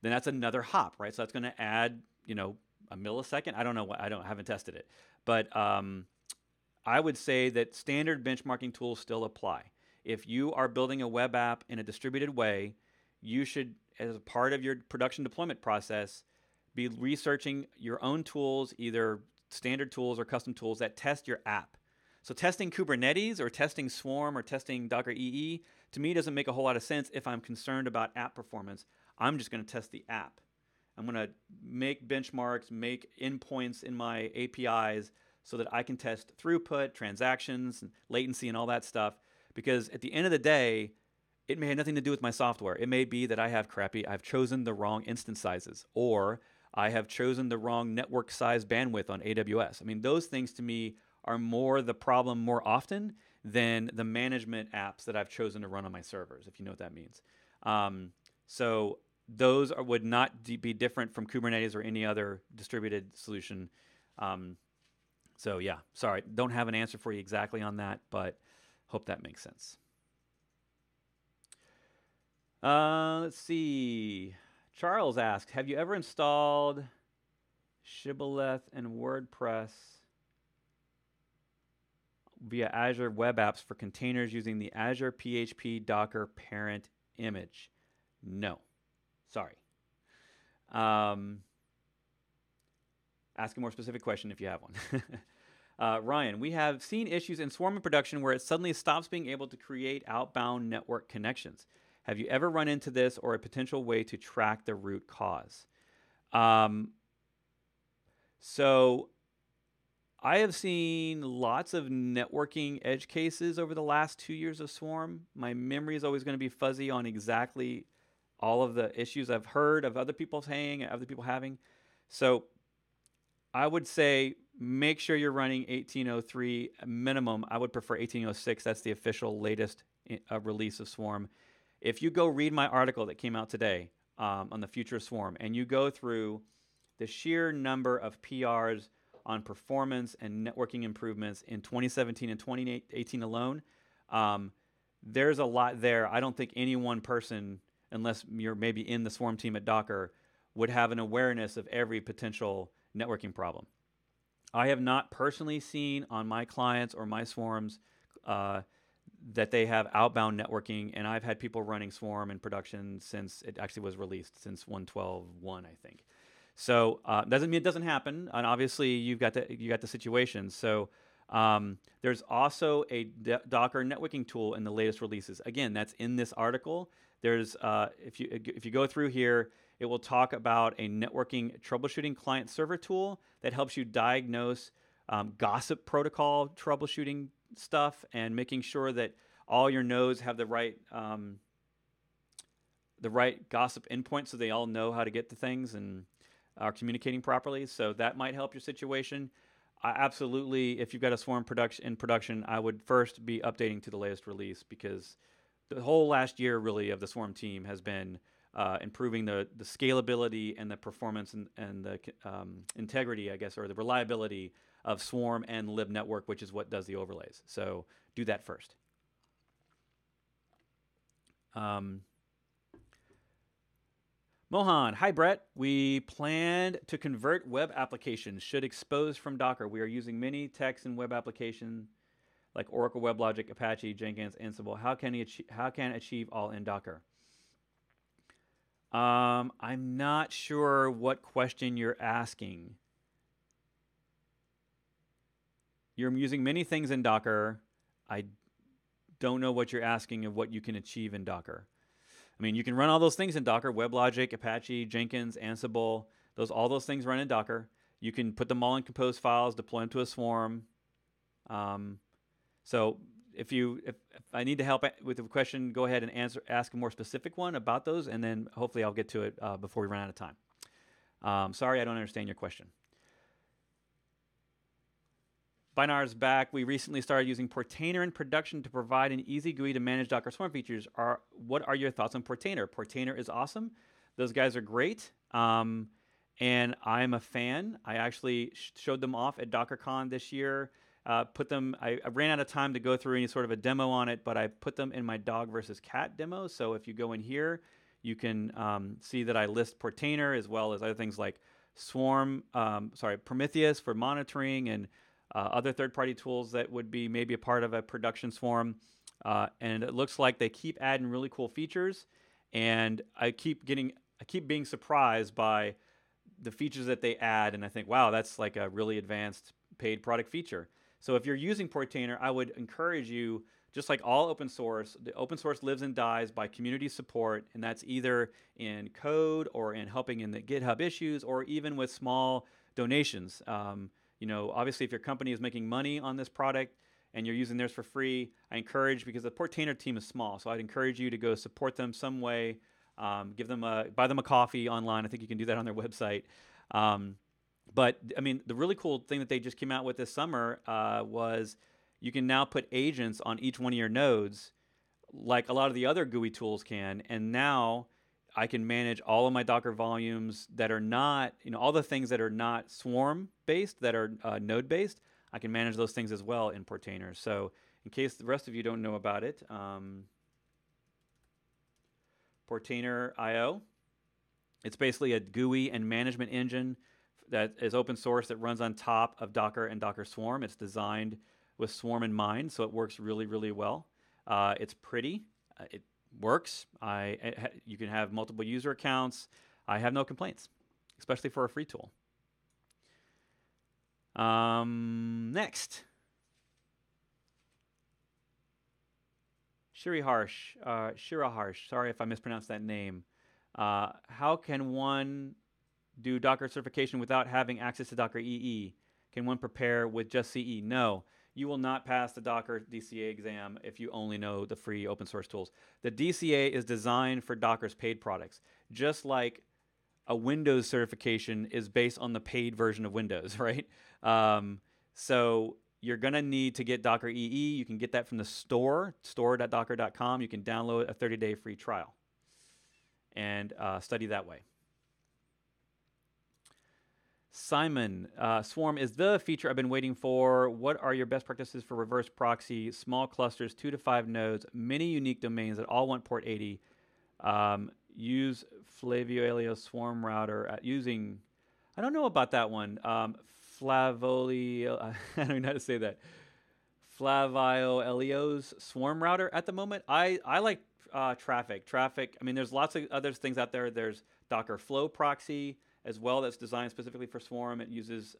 [SPEAKER 1] then that's another hop, right? So that's going to add, a millisecond. I don't know. I haven't tested it, but I would say that standard benchmarking tools still apply. If you are building a web app in a distributed way, you should, as a part of your production deployment process, be researching your own tools, either standard tools or custom tools that test your app. So testing Kubernetes or testing Swarm or testing Docker EE, to me, doesn't make a whole lot of sense if I'm concerned about app performance. I'm just going to test the app. I'm going to make benchmarks, make endpoints in my APIs so that I can test throughput, transactions, latency, and all that stuff. Because at the end of the day, it may have nothing to do with my software. It may be that I've chosen the wrong instance sizes, or I have chosen the wrong network size bandwidth on AWS. I mean, those things to me are more the problem more often than the management apps that I've chosen to run on my servers, if you know what that means. So those would not be different from Kubernetes or any other distributed solution. So yeah, sorry, don't have an answer for you exactly on that, but hope that makes sense. Let's see. Charles asks, have you ever installed Shibboleth and WordPress via Azure Web Apps for containers using the Azure PHP Docker parent image? No. Sorry. Ask a more specific question if you have one. Ryan, we have seen issues in Swarm in production where it suddenly stops being able to create outbound network connections. Have you ever run into this or a potential way to track the root cause? So I have seen lots of networking edge cases over the last 2 years of Swarm. My memory is always going to be fuzzy on exactly all of the issues I've heard of other people saying and other people having. So I would say make sure you're running 1803 minimum. I would prefer 1806. That's the official latest release of Swarm. If you go read my article that came out today on the future of Swarm, and you go through the sheer number of PRs on performance and networking improvements in 2017 and 2018 alone, there's a lot there. I don't think any one person, unless you're maybe in the Swarm team at Docker, would have an awareness of every potential networking problem. I have not personally seen on my clients or my swarms that they have outbound networking, and I've had people running Swarm in production since it actually was released, since 1.12.1, I think. So doesn't mean it doesn't happen, and obviously you got the situation. So there's also a Docker networking tool in the latest releases. Again, that's in this article. There's if you go through here, it will talk about a networking troubleshooting client server tool that helps you diagnose gossip protocol troubleshooting stuff and making sure that all your nodes have the right gossip endpoint, so they all know how to get to things and are communicating properly. So that might help your situation. Absolutely, if you've got a Swarm in production, I would first be updating to the latest release, because the whole last year really of the Swarm team has been improving the scalability and the performance and the integrity, I guess, or the reliability of Swarm and libnetwork, which is what does the overlays. So do that first. Mohan, hi Brett. We planned to convert web applications. Should expose from Docker. We are using many text and web applications like Oracle, WebLogic, Apache, Jenkins, Ansible. How can achieve all in Docker? I'm not sure what question you're asking. You're using many things in Docker. I don't know what you're asking of what you can achieve in Docker. I mean, you can run all those things in Docker: WebLogic, Apache, Jenkins, Ansible. All those things run in Docker. You can put them all in compose files, deploy them to a swarm. So if I need to help with the question, go ahead and ask a more specific one about those, and then hopefully I'll get to it before we run out of time. Sorry, I don't understand your question. Binar's back. We recently started using Portainer in production to provide an easy GUI to manage Docker Swarm features. What are your thoughts on Portainer? Portainer is awesome. Those guys are great, and I'm a fan. I actually showed them off at DockerCon this year. I ran out of time to go through any sort of a demo on it, but I put them in my dog versus cat demo. So if you go in here, you can see that I list Portainer as well as other things like Prometheus for monitoring, and other third-party tools that would be maybe a part of a production swarm. And it looks like they keep adding really cool features, and I keep being surprised by the features that they add, and I think, wow, that's like a really advanced paid product feature. So if you're using Portainer, I would encourage you, just like all open source, the open source lives and dies by community support, and that's either in code or in helping in the GitHub issues, or even with small donations. Obviously, if your company is making money on this product and you're using theirs for free, I encourage, because the Portainer team is small, so I'd encourage you to go support them some way. Buy them a coffee online. I think you can do that on their website. But I mean, the really cool thing that they just came out with this summer was you can now put agents on each one of your nodes, like a lot of the other GUI tools can, and now I can manage all of my Docker volumes that are not, all the things that are not Swarm-based, that are node-based. I can manage those things as well in Portainer. So in case the rest of you don't know about it, Portainer.io, it's basically a GUI and management engine that is open source that runs on top of Docker and Docker Swarm. It's designed with Swarm in mind, so it works really, really well. It's pretty. It works. You can have multiple user accounts. I have no complaints, especially for a free tool. Next. Shiraharsh, sorry if I mispronounced that name. How can one do Docker certification without having access to Docker EE? Can one prepare with just CE? No. You will not pass the Docker DCA exam if you only know the free open source tools. The DCA is designed for Docker's paid products, just like a Windows certification is based on the paid version of Windows, right? So you're going to need to get Docker EE. You can get that from the store.docker.com. You can download a 30-day free trial and study that way. Simon, Swarm is the feature I've been waiting for. What are your best practices for reverse proxy, small clusters, 2 to 5 nodes, many unique domains that all want port 80? Use Flavio Swarm router using, I don't know about that one. Flavoli, I don't even know how to say that. Flavio Elio's Swarm router at the moment. I like Traffic. Traffic, I mean, there's lots of other things out there. There's Docker Flow Proxy as well that's designed specifically for Swarm. It uses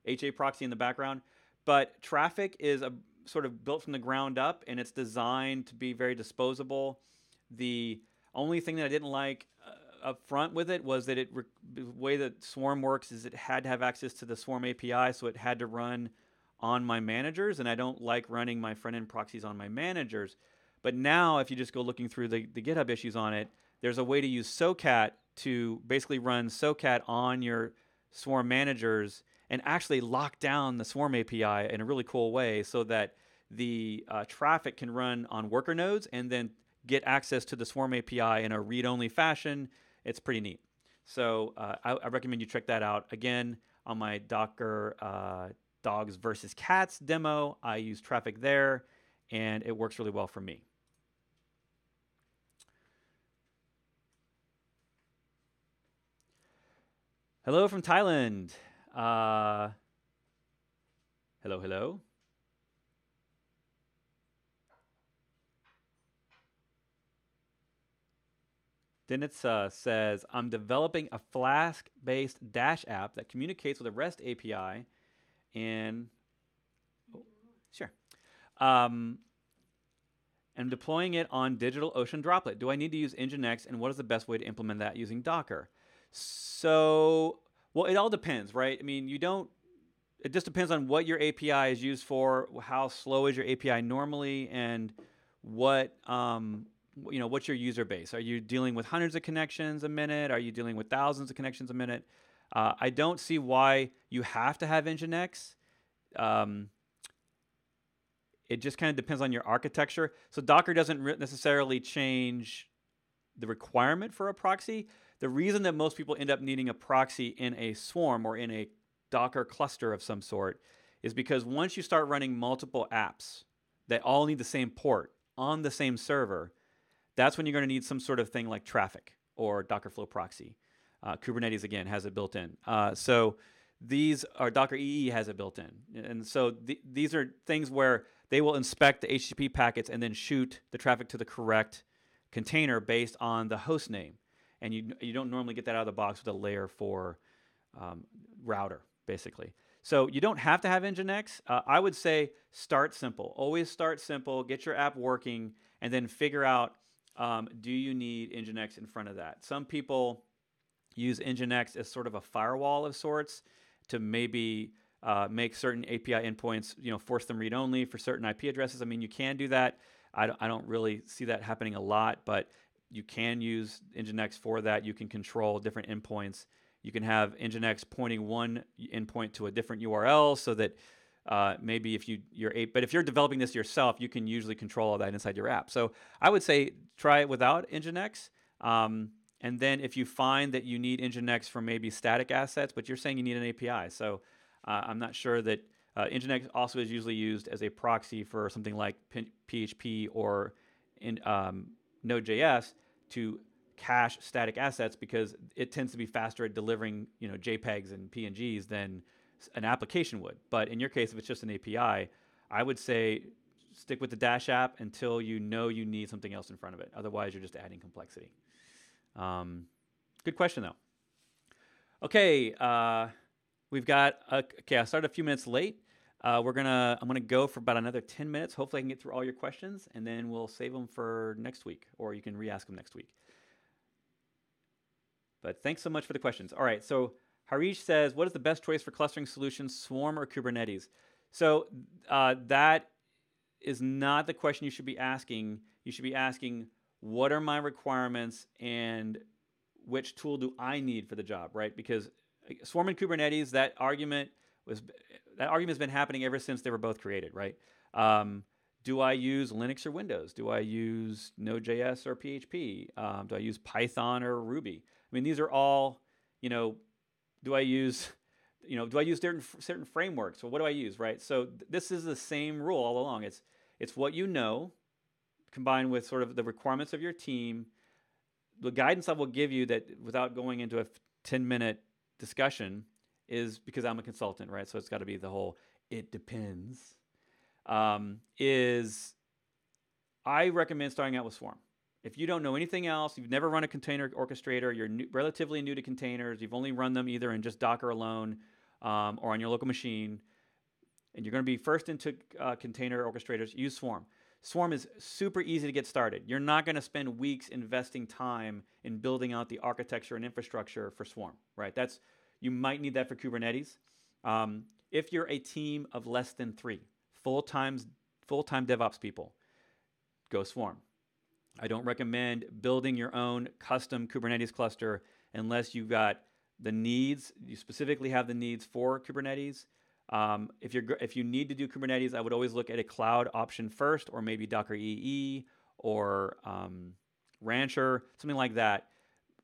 [SPEAKER 1] HA proxy in the background. But Traffic is a sort of built from the ground up, and it's designed to be very disposable. The only thing that I didn't like up front with it was that the way that Swarm works is it had to have access to the Swarm API, so it had to run on my managers, and I don't like running my front-end proxies on my managers. But now, if you just go looking through the GitHub issues on it, there's a way to use SOCAT to basically run SOCAT on your Swarm managers and actually lock down the Swarm API in a really cool way so that the traffic can run on worker nodes and then get access to the Swarm API in a read-only fashion. It's pretty neat. So I recommend you check that out. Again, on my Docker dogs versus cats demo, I use Traffic there, and it works really well for me. Hello from Thailand. Hello, hello. Dennis says, I'm developing a Flask-based Dash app that communicates with a REST API and, sure. I'm deploying it on DigitalOcean Droplet. Do I need to use Nginx, and what is the best way to implement that using Docker? So, well, it all depends, right? I mean, it just depends on what your API is used for, how slow is your API normally, and what's your user base? Are you dealing with hundreds of connections a minute? Are you dealing with thousands of connections a minute? I don't see why you have to have Nginx. It just kind of depends on your architecture. So Docker doesn't necessarily change the requirement for a proxy. The reason that most people end up needing a proxy in a Swarm or in a Docker cluster of some sort is because once you start running multiple apps that all need the same port on the same server, that's when you're going to need some sort of thing like Traffic or Docker Flow Proxy. Kubernetes, again, has it built in. So these are Docker EE has it built in. And so these are things where they will inspect the HTTP packets and then shoot the traffic to the correct container based on the host name. And you don't normally get that out of the box with a layer 4 router, basically. So you don't have to have Nginx. I would say start simple. Always start simple. Get your app working, and then figure out, do you need Nginx in front of that? Some people use Nginx as sort of a firewall of sorts to maybe make certain API endpoints, force them read-only for certain IP addresses. I mean, you can do that. I don't really see that happening a lot, but you can use Nginx for that. You can control different endpoints. You can have Nginx pointing one endpoint to a different URL so that maybe if but if you're developing this yourself, you can usually control all that inside your app. So I would say try it without Nginx. And then if you find that you need Nginx for maybe static assets, but you're saying you need an API. So I'm not sure that Nginx also is usually used as a proxy for something like PHP or Node.js to cache static assets because it tends to be faster at delivering JPEGs and PNGs than an application would. But in your case, if it's just an API, I would say stick with the Dash app until you know you need something else in front of it. Otherwise, you're just adding complexity. Good question, though. Okay, we've got I started a few minutes late. I'm gonna go for about another 10 minutes. Hopefully I can get through all your questions, and then we'll save them for next week, or you can re-ask them next week. But thanks so much for the questions. All right, so Harish says, what is the best choice for clustering solutions, Swarm or Kubernetes? So that is not the question you should be asking. You should be asking, what are my requirements and which tool do I need for the job, right? Because Swarm and Kubernetes, that argument that argument has been happening ever since they were both created, right? Do I use Linux or Windows? Do I use Node.js or PHP? Do I use Python or Ruby? I mean, these are all, do I use, certain frameworks? Or what do I use, right? So this is the same rule all along. It's what you know, combined with sort of the requirements of your team. The guidance I will give you, that without going into a 10-minute discussion, is because I'm a consultant, right? So it's got to be the whole "it depends." Is I recommend starting out with Swarm. If you don't know anything else, you've never run a container orchestrator, you're relatively new to containers, you've only run them either in just Docker alone or on your local machine, and you're going to be first into container orchestrators, use Swarm. Swarm is super easy to get started. You're not going to spend weeks investing time in building out the architecture and infrastructure for Swarm, right? You might need that for Kubernetes. If you're a team of less than 3 full-time DevOps people, go Swarm. I don't recommend building your own custom Kubernetes cluster unless you've got the needs. You specifically have the needs for Kubernetes. If you need to do Kubernetes, I would always look at a cloud option first, or maybe Docker EE or Rancher, something like that.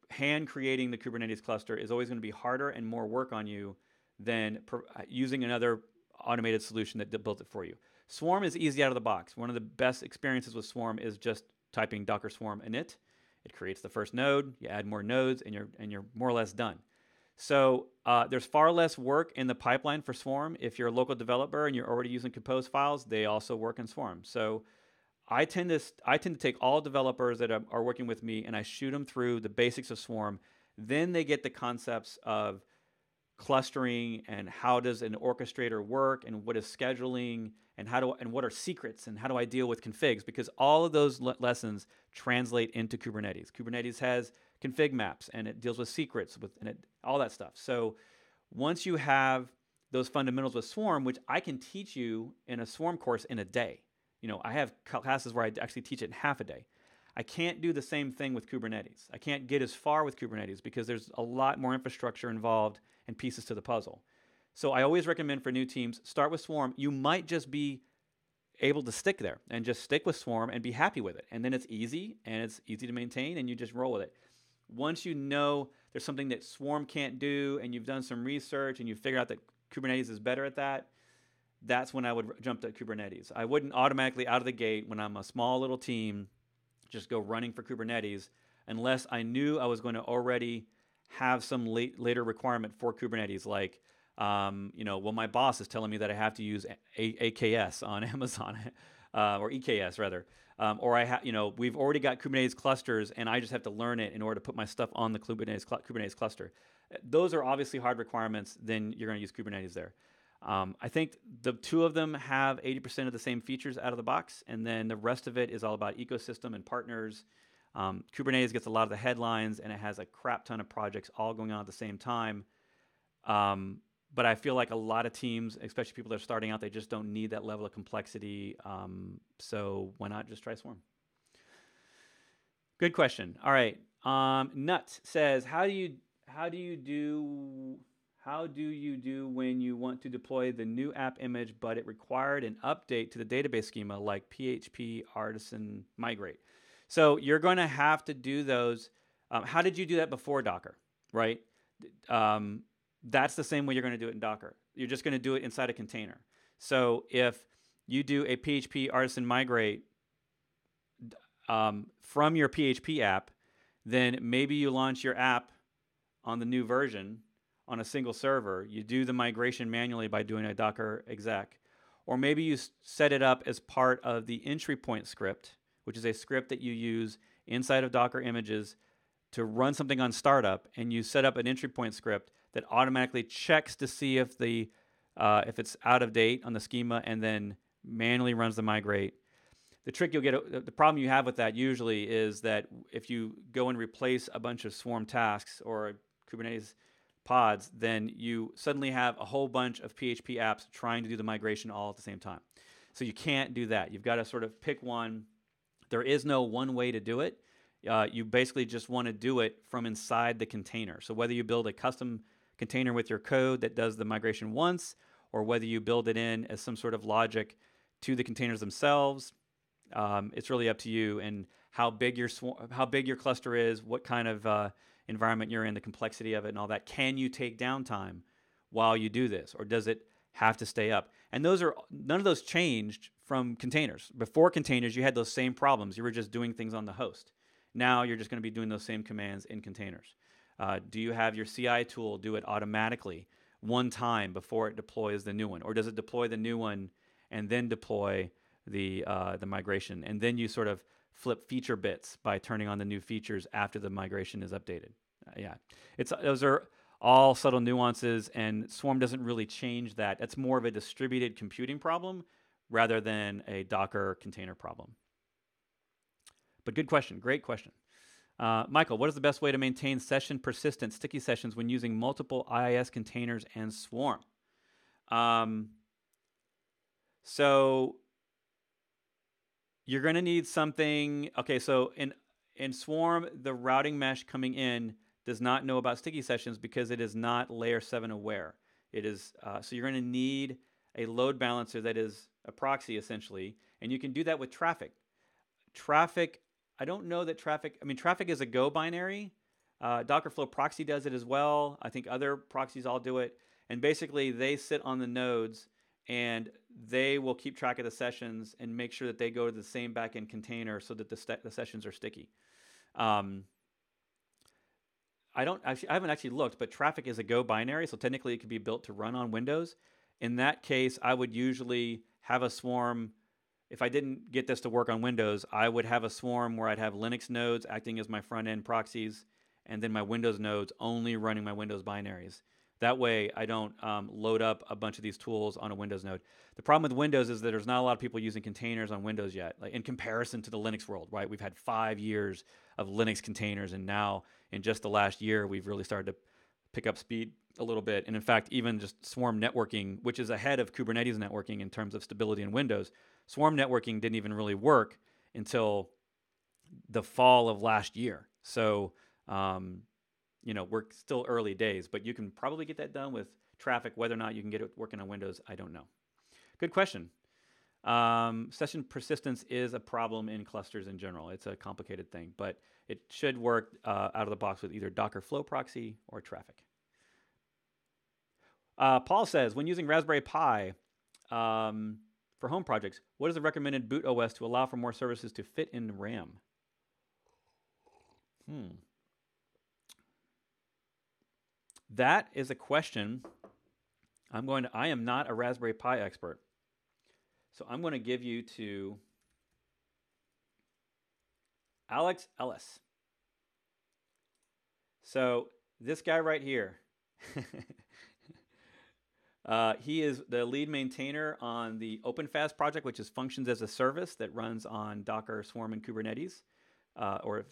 [SPEAKER 1] Hand creating the Kubernetes cluster is always going to be harder and more work on you than using another automated solution that built it for you. Swarm is easy out of the box. One of the best experiences with Swarm is just typing Docker Swarm init. It creates the first node. You add more nodes, and you're more or less done. So there's far less work in the pipeline for Swarm. If you're a local developer and you're already using Compose files, they also work in Swarm. So I tend to take all developers that are working with me, and I shoot them through the basics of Swarm. Then they get the concepts of clustering and how does an orchestrator work, and what is scheduling, and what are secrets, and how do I deal with configs, because all of those lessons translate into Kubernetes. Kubernetes has config maps, and it deals with secrets all that stuff. So once you have those fundamentals with Swarm, which I can teach you in a Swarm course in a day. I have classes where I actually teach it in half a day. I can't do the same thing with Kubernetes. I can't get as far with Kubernetes because there's a lot more infrastructure involved and pieces to the puzzle. So I always recommend for new teams, start with Swarm. You might just be able to stick there and just stick with Swarm and be happy with it. And then it's easy, and it's easy to maintain, and you just roll with it. Once you know there's something that Swarm can't do, and you've done some research and you figure out that Kubernetes is better at that, that's when I would jump to Kubernetes. I wouldn't automatically out of the gate, when I'm a small little team, just go running for Kubernetes unless I knew I was going to already have some later requirement for Kubernetes, like, my boss is telling me that I have to use AKS on Amazon, or EKS rather, or we've already got Kubernetes clusters, and I just have to learn it in order to put my stuff on the Kubernetes cluster. Those are obviously hard requirements. Then you're going to use Kubernetes there. I think the two of them have 80% of the same features out of the box, and then the rest of it is all about ecosystem and partners. Kubernetes gets a lot of the headlines, and it has a crap ton of projects all going on at the same time. But I feel like a lot of teams, especially people that are starting out, they just don't need that level of complexity. So why not just try Swarm? Good question. All right. Nut says, how do you do when you want to deploy the new app image, but it required an update to the database schema like PHP artisan migrate? So you're going to have to do those. How did you do that before Docker, right? That's the same way you're going to do it in Docker. You're just going to do it inside a container. So if you do a PHP artisan migrate from your PHP app, then maybe you launch your app on the new version on a single server. You do the migration manually by doing a Docker exec. Or maybe you set it up as part of the entry point script, which is a script that you use inside of Docker images to run something on startup, and you set up an entry point script that automatically checks to see if it's out of date on the schema, and then manually runs the migrate. The problem you have with that usually is that if you go and replace a bunch of Swarm tasks or Kubernetes pods, then you suddenly have a whole bunch of PHP apps trying to do the migration all at the same time. So you can't do that. You've got to sort of pick one. There is no one way to do it. You basically just want to do it from inside the container. So whether you build a custom container with your code that does the migration once, or whether you build it in as some sort of logic to the containers themselves. It's really up to you and how big your cluster is, what kind of environment you're in, the complexity of it, and all that. Can you take downtime while you do this, or does it have to stay up? And none of those changed from containers. Before containers, you had those same problems. You were just doing things on the host. Now you're just going to be doing those same commands in containers. Do you have your CI tool do it automatically one time before it deploys the new one, or does it deploy the new one and then deploy the migration, and then you sort of flip feature bits by turning on the new features after the migration is updated? Those are all subtle nuances, and Swarm doesn't really change that. It's more of a distributed computing problem rather than a Docker container problem. But good question, great question. Michael, what is the best way to maintain session persistent sticky sessions when using multiple IIS containers and Swarm? So you're going to need something. Okay, so in Swarm, the routing mesh coming in does not know about sticky sessions because it is not layer 7 aware. It is so you're going to need a load balancer that is a proxy essentially, and you can do that with traffic. Traffic, I don't know that traffic. I mean, traffic is a Go binary. Dockerflow proxy does it as well. I think other proxies all do it, and basically they sit on the nodes and they will keep track of the sessions and make sure that they go to the same backend container so that the sessions are sticky. I haven't actually looked, but traffic is a Go binary, so technically it could be built to run on Windows. In that case, I would usually have a Swarm. If I didn't get this to work on Windows, I would have a Swarm where I'd have Linux nodes acting as my front-end proxies, and then my Windows nodes only running my Windows binaries. That way, I don't load up a bunch of these tools on a Windows node. The problem with Windows is that there's not a lot of people using containers on Windows yet, like in comparison to the Linux world, right? We've had 5 years of Linux containers, and now in just the last year, we've really started to pick up speed a little bit. And in fact, even just Swarm networking, which is ahead of Kubernetes networking in terms of stability in Windows, Swarm networking didn't even really work until the fall of last year. So, we're still early days, but you can probably get that done with traffic. Whether or not you can get it working on Windows, I don't know. Good question. Session persistence is a problem in clusters in general. It's a complicated thing, but it should work out of the box with either Docker Flow proxy or traffic. Paul says, when using Raspberry Pi for home projects, what is the recommended boot OS to allow for more services to fit in RAM? That is a question. I am not a Raspberry Pi expert, so I'm going to give you to Alex Ellis. So this guy right here, he is the lead maintainer on the OpenFast project, which is functions as a service that runs on Docker, Swarm, and Kubernetes, or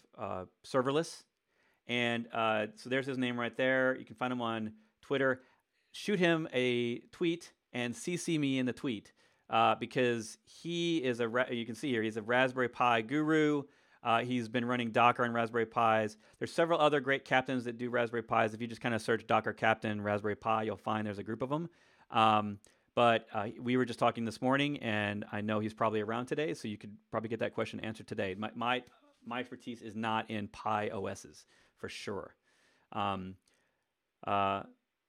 [SPEAKER 1] serverless. And so there's his name right there. You can find him on Twitter. Shoot him a tweet and CC me in the tweet because he is you can see here, he's a Raspberry Pi guru. He's been running Docker on Raspberry Pis. There's several other great captains that do Raspberry Pis. If you just kind of search Docker Captain Raspberry Pi, you'll find there's a group of them. But we were just talking this morning, and I know he's probably around today, so you could probably get that question answered today. My expertise is not in Pi OSs, for sure.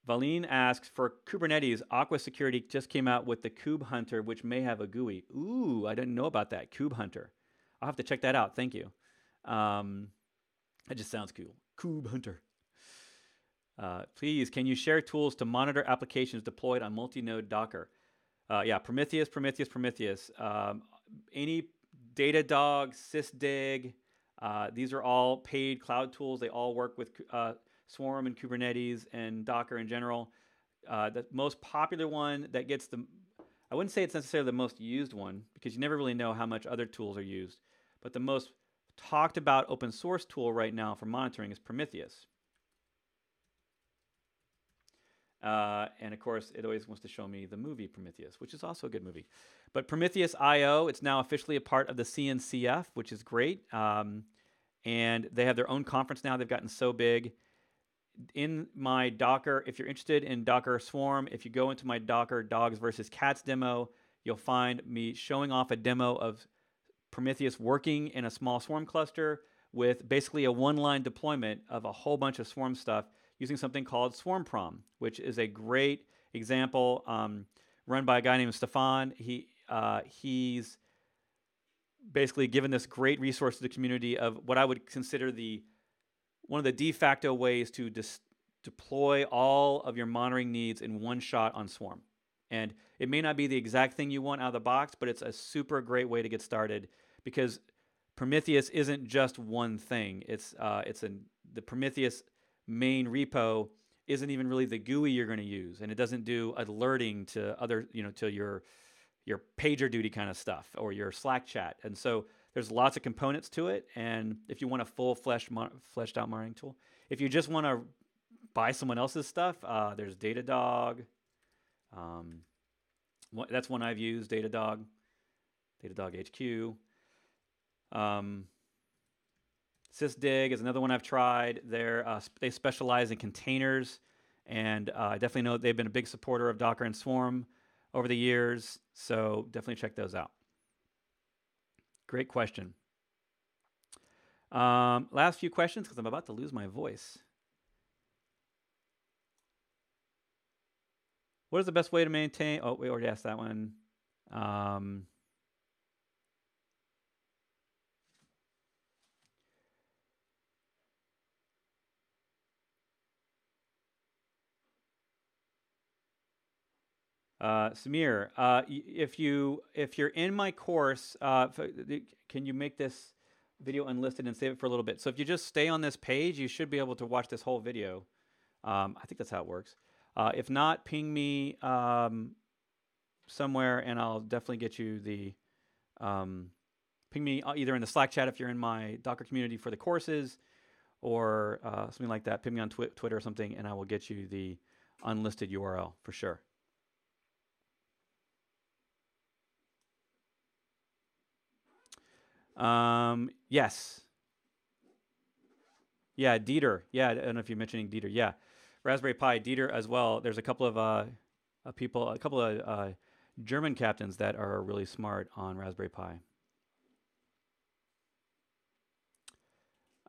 [SPEAKER 1] Valine asks, for Kubernetes, Aqua Security just came out with the Kube Hunter, which may have a GUI. Ooh, I didn't know about that, Kube Hunter. I'll have to check that out. Thank you. That just sounds cool. Kube Hunter. Please, can you share tools to monitor applications deployed on multi-node Docker? Yeah, Prometheus. Any Datadog, Sysdig, these are all paid cloud tools. They all work with Swarm and Kubernetes and Docker in general. The most popular one that gets I wouldn't say it's necessarily the most used one because you never really know how much other tools are used, but the most talked about open source tool right now for monitoring is Prometheus. And of course, it always wants to show me the movie Prometheus, which is also a good movie. But Prometheus IO, it's now officially a part of the CNCF, which is great. And they have their own conference now. They've gotten so big. in my Docker, if you're interested in Docker Swarm, if you go into my Docker dogs versus cats demo, you'll find me showing off a demo of Prometheus working in a small Swarm cluster with basically a one-line deployment of a whole bunch of Swarm stuff using something called Swarm Prom, which is a great example run by a guy named Stefan. He's basically given this great resource to the community of what I would consider one of the de facto ways to deploy all of your monitoring needs in one shot on Swarm. And it may not be the exact thing you want out of the box, but it's a super great way to get started because Prometheus isn't just one thing. The Prometheus main repo isn't even really the GUI you're going to use, and it doesn't do alerting to other, to your pager duty kind of stuff or your Slack chat. And so there's lots of components to it. And if you want a full fleshed out monitoring tool, if you just want to buy someone else's stuff, there's Datadog. That's one I've used, Datadog HQ. Sysdig is another one I've tried. They specialize in containers, and I definitely know they've been a big supporter of Docker and Swarm over the years, so definitely check those out. Great question. Last few questions, because I'm about to lose my voice. What is the best way to maintain? Oh, we already asked that one. Samir, if you're in my course, can you make this video unlisted and save it for a little bit? So if you just stay on this page, you should be able to watch this whole video. I think that's how it works. If not, ping me somewhere, and I'll definitely get you the. Ping me either in the Slack chat if you're in my Docker community for the courses, or something like that. Ping me on Twitter or something, and I will get you the unlisted URL for sure. Yes. Yeah, Dieter. Yeah, I don't know if you're mentioning Dieter. Yeah, Raspberry Pi, Dieter as well. There's a couple of people, a couple of German captains that are really smart on Raspberry Pi.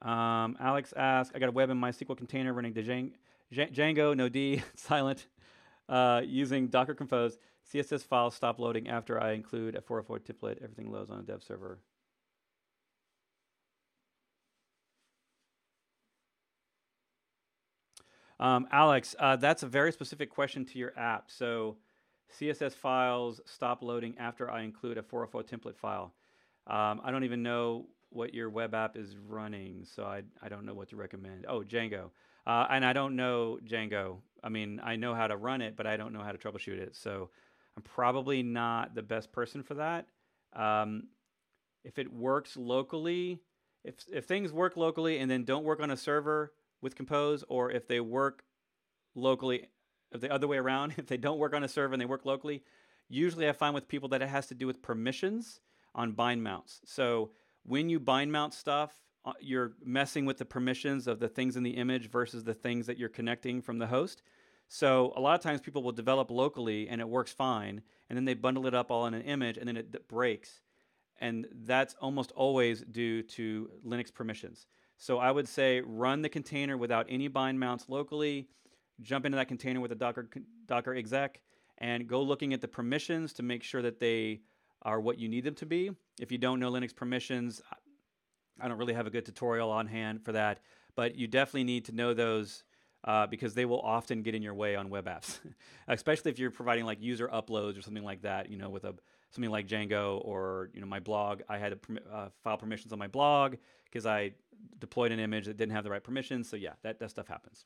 [SPEAKER 1] Alex asks, I got a web in MySQL container running the Django, no D, silent, using Docker Compose. CSS files stop loading after I include a 404 template. Everything loads on a dev server. Alex, that's a very specific question to your app. So CSS files stop loading after I include a 404 template file. I don't even know what your web app is running, so I don't know what to recommend. Oh, Django. And I don't know Django. I mean, I know how to run it, but I don't know how to troubleshoot it. So I'm probably not the best person for that. If it works locally, if things work locally and then don't work on a server with Compose, or if they work locally, if the other way around, if they don't work on a server and they work locally, usually I find with people that it has to do with permissions on bind mounts. So when you bind mount stuff, you're messing with the permissions of the things in the image versus the things that you're connecting from the host. So a lot of times people will develop locally and it works fine, and then they bundle it up all in an image and then it breaks. And that's almost always due to Linux permissions. So I would say run the container without any bind mounts locally, jump into that container with a Docker exec, and go looking at the permissions to make sure that they are what you need them to be. If you don't know Linux permissions, I don't really have a good tutorial on hand for that, but you definitely need to know those because they will often get in your way on web apps, especially if you're providing like user uploads or something like that, with something like Django or my blog. I had file permissions on my blog because I deployed an image that didn't have the right permissions. So yeah, that stuff happens.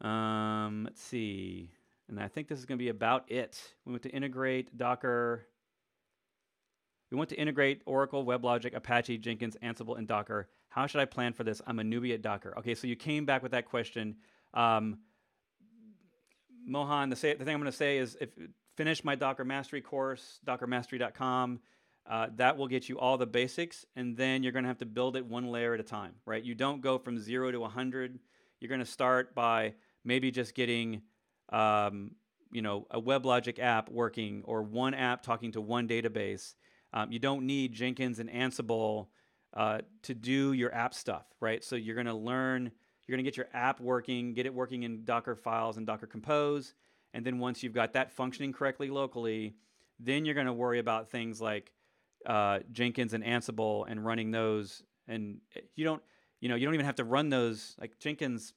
[SPEAKER 1] Let's see. And I think this is going to be about it. We want to integrate Docker. We want to integrate Oracle, WebLogic, Apache, Jenkins, Ansible, and Docker. How should I plan for this? I'm a newbie at Docker. Okay, so you came back with that question. Mohan, the thing I'm going to say is finish my Docker Mastery course, dockermastery.com. That will get you all the basics, and then you're going to have to build it one layer at a time, right? You don't go from 0 to 100. you're going to start by maybe just getting a WebLogic app working, or one app talking to one database. You don't need Jenkins and Ansible to do your app stuff, right? So you're going to get your app working, get it working in Docker files and Docker Compose. And then once you've got that functioning correctly locally, then you're going to worry about things like Jenkins and Ansible and running those. And you don't even have to run those like Jenkins.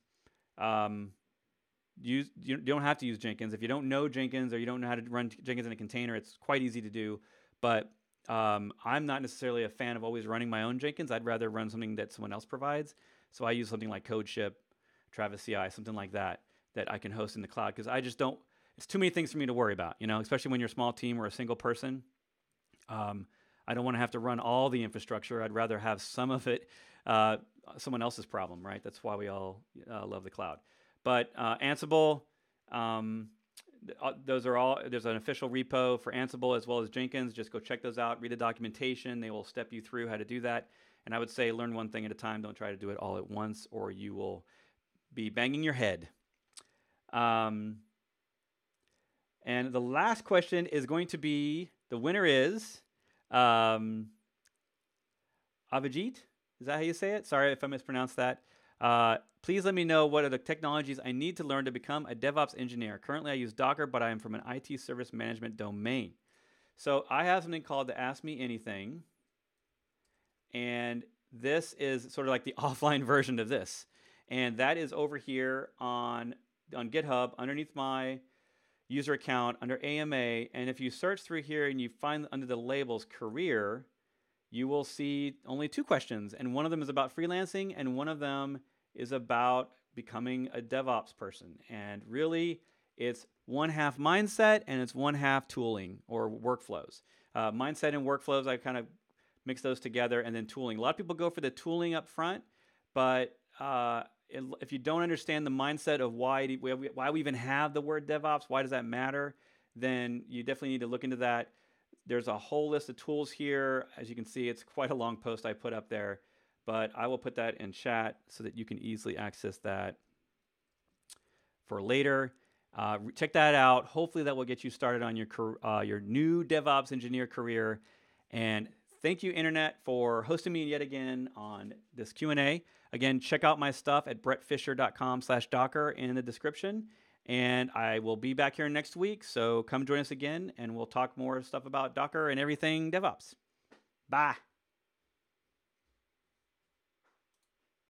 [SPEAKER 1] You don't have to use Jenkins if you don't know Jenkins, or you don't know how to run Jenkins in a container. It's quite easy to do, but I'm not necessarily a fan of always running my own Jenkins. I'd rather run something that someone else provides. So I use something like CodeShip, Travis CI, something like that I can host in the cloud, because I just don't. It's too many things for me to worry about, especially when you're a small team or a single person. I don't want to have to run all the infrastructure. I'd rather have some of it someone else's problem, right? That's why we all love the cloud. But Ansible, those are all. There's an official repo for Ansible as well as Jenkins. Just go check those out. Read the documentation. They will step you through how to do that. And I would say learn one thing at a time. Don't try to do it all at once, or you will be banging your head. And the last question is going to be, the winner is Avijit. Is that how you say it? Sorry if I mispronounced that. Please let me know what are the technologies I need to learn to become a DevOps engineer. Currently, I use Docker, but I am from an IT service management domain. So I have something called the Ask Me Anything. And this is sort of like the offline version of this. And that is over here on GitHub underneath my user account under AMA. And if you search through here and you find under the labels career, you will see only 2 questions. And one of them is about freelancing, and one of them is about becoming a DevOps person. And really, it's 1/2 mindset and it's 1/2 tooling or workflows. Mindset and workflows, I kind of mix those together, and then tooling. A lot of people go for the tooling up front, but if you don't understand the mindset of why we even have the word DevOps, why does that matter, then you definitely need to look into that. There's a whole list of tools here. As you can see, it's quite a long post I put up there, but I will put that in chat so that you can easily access that for later. Check that out. Hopefully that will get you started on your new DevOps engineer career. And thank you, Internet, for hosting me yet again on this Q&A. Again, check out my stuff at brettfisher.com/Docker in the description. And I will be back here next week, so come join us again, and we'll talk more stuff about Docker and everything DevOps. Bye.